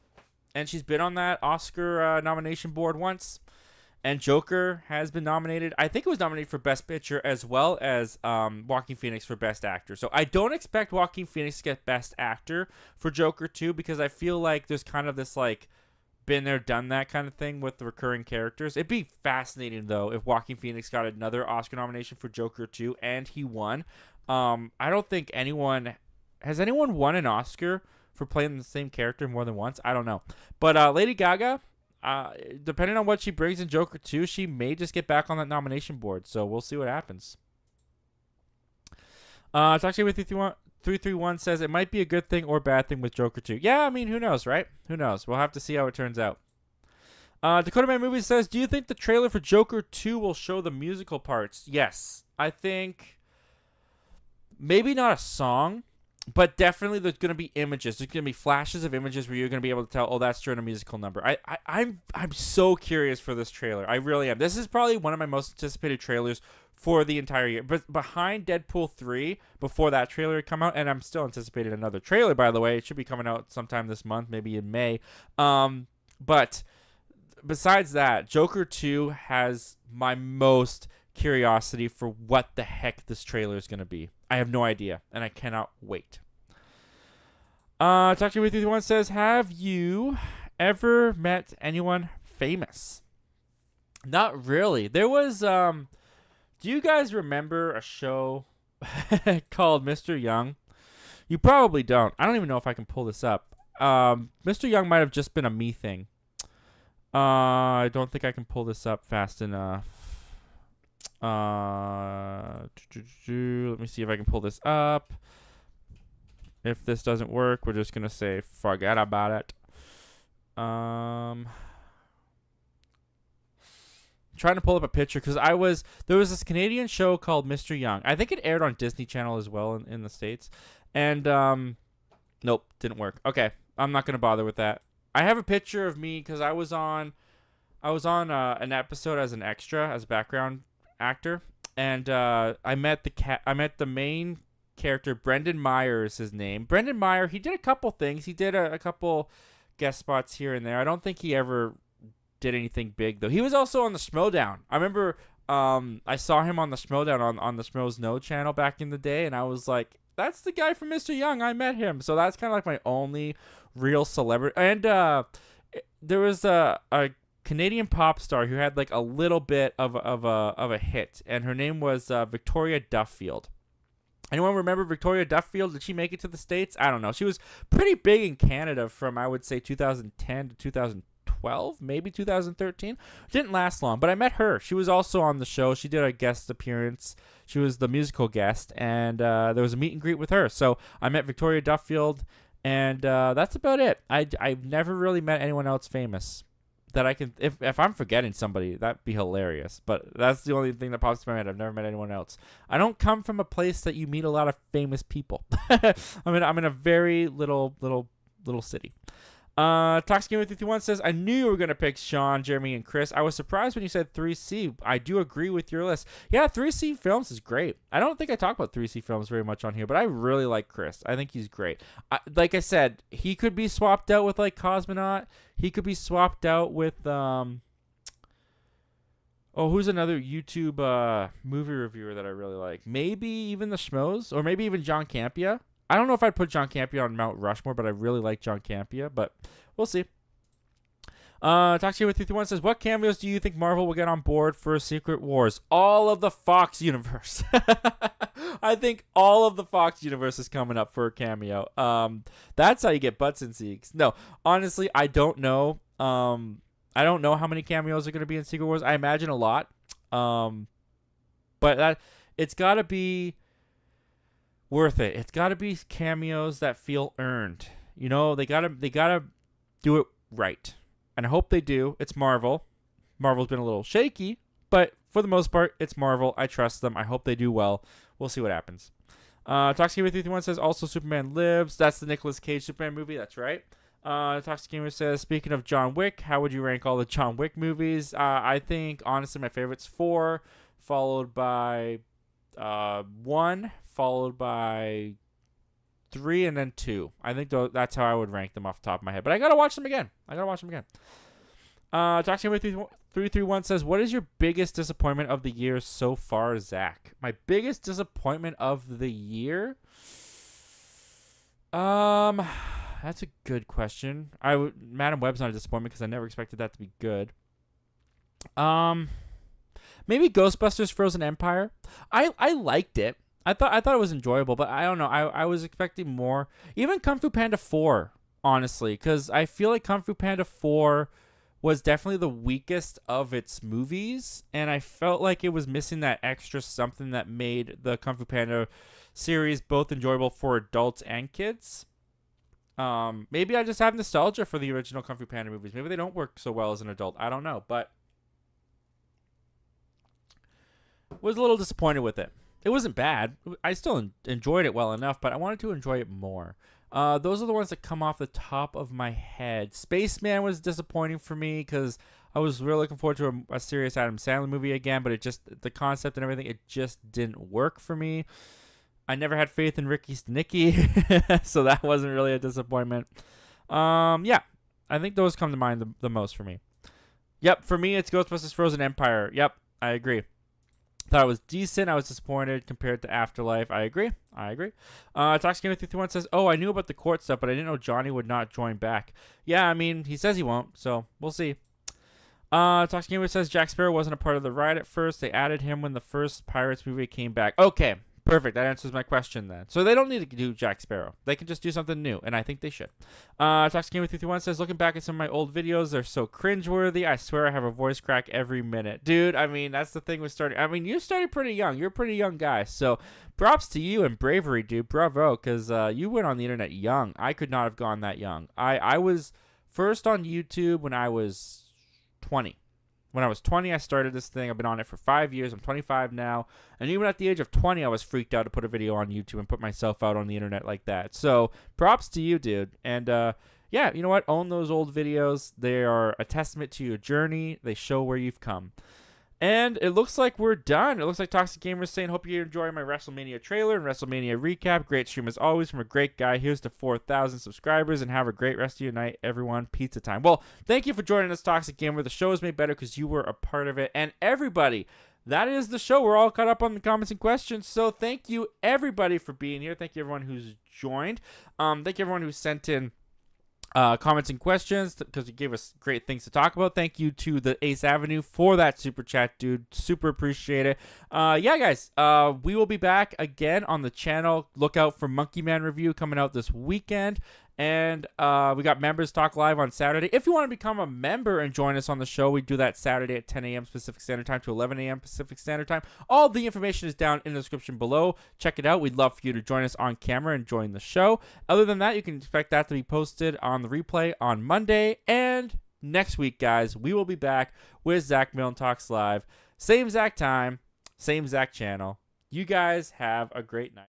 and she's been on that Oscar nomination board once, and Joker has been nominated. I think it was nominated for Best Picture as well as Joaquin Phoenix for Best Actor. So I don't expect Joaquin Phoenix to get Best Actor for Joker 2 because I feel like there's kind of this like been there, done that kind of thing with the recurring characters. It'd be fascinating, though, if Joaquin Phoenix got another Oscar nomination for Joker 2 and he won. I don't think anyone won an Oscar for playing the same character more than once. I don't know. But Lady Gaga, depending on what she brings in Joker 2, she may just get back on that nomination board. So we'll see what happens. Talk to you with 331 says it might be a good thing or bad thing with Joker 2. Yeah, I mean, who knows, right? Who knows? We'll have to see how it turns out. Dakota Man Movie says, do you think the trailer for Joker 2 will show the musical parts? Yes. I think maybe not a song, but definitely there's going to be images. There's going to be flashes of images where you're going to be able to tell, oh, that's during a musical number. I'm so curious for this trailer. I really am. This is probably one of my most anticipated trailers for the entire year. But behind Deadpool 3, before that trailer had come out, and I'm still anticipating another trailer, by the way. It should be coming out sometime this month, maybe in May. But besides that, Joker 2 has my most curiosity for what the heck this trailer is going to be. I have no idea, and I cannot wait. Talk to you with you. One says, have you ever met anyone famous? Not really. There was, do you guys remember a show called Mr. Young. You probably don't. I don't even know if I can pull this up. Mr. Young might have just been a me thing. I don't think I can pull this up fast enough. Let me see if I can pull this up. If this doesn't work, we're just gonna say forget about it. Trying to pull up a picture because there was this Canadian show called Mr. Young. I think it aired on Disney Channel as well in the States. And nope, didn't work. Okay, I'm not gonna bother with that. I have a picture of me because I was on an episode as an extra, as a background actor, and I met the main character. Brendan Meyer is his name. Brendan Meyer. He did a couple things. He did a couple guest spots here and there. I don't think he ever did anything big though. He was also on the Schmodown. I remember I saw him on the Schmodown on the Schmoes No channel back in the day, and I was like, that's the guy from Mr. Young. I met him. So that's kind of like my only real celebrity. And there was a Canadian pop star who had like a little bit of a hit, and her name was Victoria Duffield. Anyone remember Victoria Duffield? Did she make it to the States? I don't know. She was pretty big in Canada from, I would say, 2010 to 2012, maybe 2013. Didn't last long, but I met her. She was also on the show. She did a guest appearance. She was the musical guest, and there was a meet and greet with her. So I met Victoria Duffield, and that's about it. I've never really met anyone else famous that I can. If I'm forgetting somebody, that'd be hilarious. But that's the only thing that pops to my head. I've never met anyone else. I don't come from a place that you meet a lot of famous people. I'm in a very little city. Toxic Game with 51 says, I knew you were going to pick Sean, Jeremy, and Chris. I was surprised when you said 3C. I do agree with your list. Yeah, 3C Films is great. I don't think I talk about 3C Films very much on here, but I really like Chris. I think he's great. Like I said, he could be swapped out with like Cosmonaut. He could be swapped out with, who's another YouTube movie reviewer that I really like? Maybe even the Schmoes, or maybe even John Campia. I don't know if I'd put John Campia on Mount Rushmore, but I really like John Campia, but we'll see. Toxic with 51 says, what cameos do you think Marvel will get on board for Secret Wars? All of the Fox universe. I think all of the Fox universe is coming up for a cameo. That's how you get butts and seeks. No, honestly, I don't know. I don't know how many cameos are going to be in Secret Wars. I imagine a lot. But it's got to be worth it. It's got to be cameos that feel earned. You know, they gotta do it right. And I hope they do. It's Marvel. Marvel's been a little shaky, but for the most part, it's Marvel. I trust them. I hope they do well. We'll see what happens. Toxic with 51 says, also Superman Lives. That's the Nicolas Cage Superman movie. That's right. Toxic Gamer says, speaking of John Wick, how would you rank all the John Wick movies? I think, honestly, my favorite's 4, followed by 1, followed by 3, and then 2. I think that's how I would rank them off the top of my head. But I gotta watch them again. Toxic Gamer 331 says, what is your biggest disappointment of the year so far, Zach? My biggest disappointment of the year? That's a good question. Madam Web's not a disappointment because I never expected that to be good. Maybe Ghostbusters Frozen Empire. I liked it. I thought it was enjoyable, but I don't know. I was expecting more. Even Kung Fu Panda 4, honestly, because I feel like Kung Fu Panda 4 was definitely the weakest of its movies, and I felt like it was missing that extra something that made the Kung Fu Panda series both enjoyable for adults and kids. Maybe I just have nostalgia for the original Kung Fu Panda movies. Maybe they don't work so well as an adult. I don't know, but was a little disappointed with it. It wasn't bad. I still enjoyed it well enough, but I wanted to enjoy it more. Those are the ones that come off the top of my head. Spaceman was disappointing for me because I was really looking forward to a serious Adam Sandler movie again, but the concept and everything, it just didn't work for me. I never had faith in Ricky Stenicki, so that wasn't really a disappointment. Yeah, I think those come to mind the most for me. Yep, for me, it's Ghostbusters Frozen Empire. Yep, I agree. Thought it was decent. I was disappointed compared to Afterlife. I agree. Toxic Gamer 51 says, oh, I knew about the court stuff, but I didn't know Johnny would not join back. Yeah, I mean, he says he won't, so we'll see. Toxic Gamer says Jack Sparrow wasn't a part of the ride at first. They added him when the first Pirates movie came back. Okay, Perfect. That answers my question then. So they don't need to do Jack Sparrow. They can just do something new, and I think they should. Toxic Gamer 331 says, looking back at some of my old videos, they're so cringeworthy. I swear I have a voice crack every minute. Dude, I mean, that's the thing with starting. I mean, you started pretty young. You're a pretty young guy. So props to you and bravery, dude. Bravo, because you went on the internet young. I could not have gone that young. I was first on YouTube when I was 20. When I was 20, I started this thing. I've been on it for 5 years. I'm 25 now. And even at the age of 20, I was freaked out to put a video on YouTube and put myself out on the internet like that. So props to you, dude. And yeah, you know what? Own those old videos. They are a testament to your journey. They show where you've come. And it looks like we're done. It looks like Toxic Gamer is saying, hope you're enjoying my WrestleMania trailer and WrestleMania recap. Great stream as always from a great guy. Here's to 4,000 subscribers, and have a great rest of your night, everyone. Pizza time. Well, thank you for joining us, Toxic Gamer. The show is made better because you were a part of it. And everybody, that is the show. We're all caught up on the comments and questions. So thank you, everybody, for being here. Thank you, everyone who's joined. Thank you, everyone who sent in comments and questions, because you gave us great things to talk about. Thank you to the Ace Avenue for that super chat, dude. Super appreciate it. Yeah, guys, we will be back again on the channel. Look out for Monkey Man review coming out this weekend. And we got Members Talk Live on Saturday. If you want to become a member and join us on the show, we do that Saturday at 10 a.m. Pacific Standard Time to 11 a.m. Pacific Standard Time. All the information is down in the description below. Check it out. We'd love for you to join us on camera and join the show. Other than that, you can expect that to be posted on the replay on Monday. And next week, guys, we will be back with Zach Milne Talks Live. Same Zach time, same Zach channel. You guys have a great night.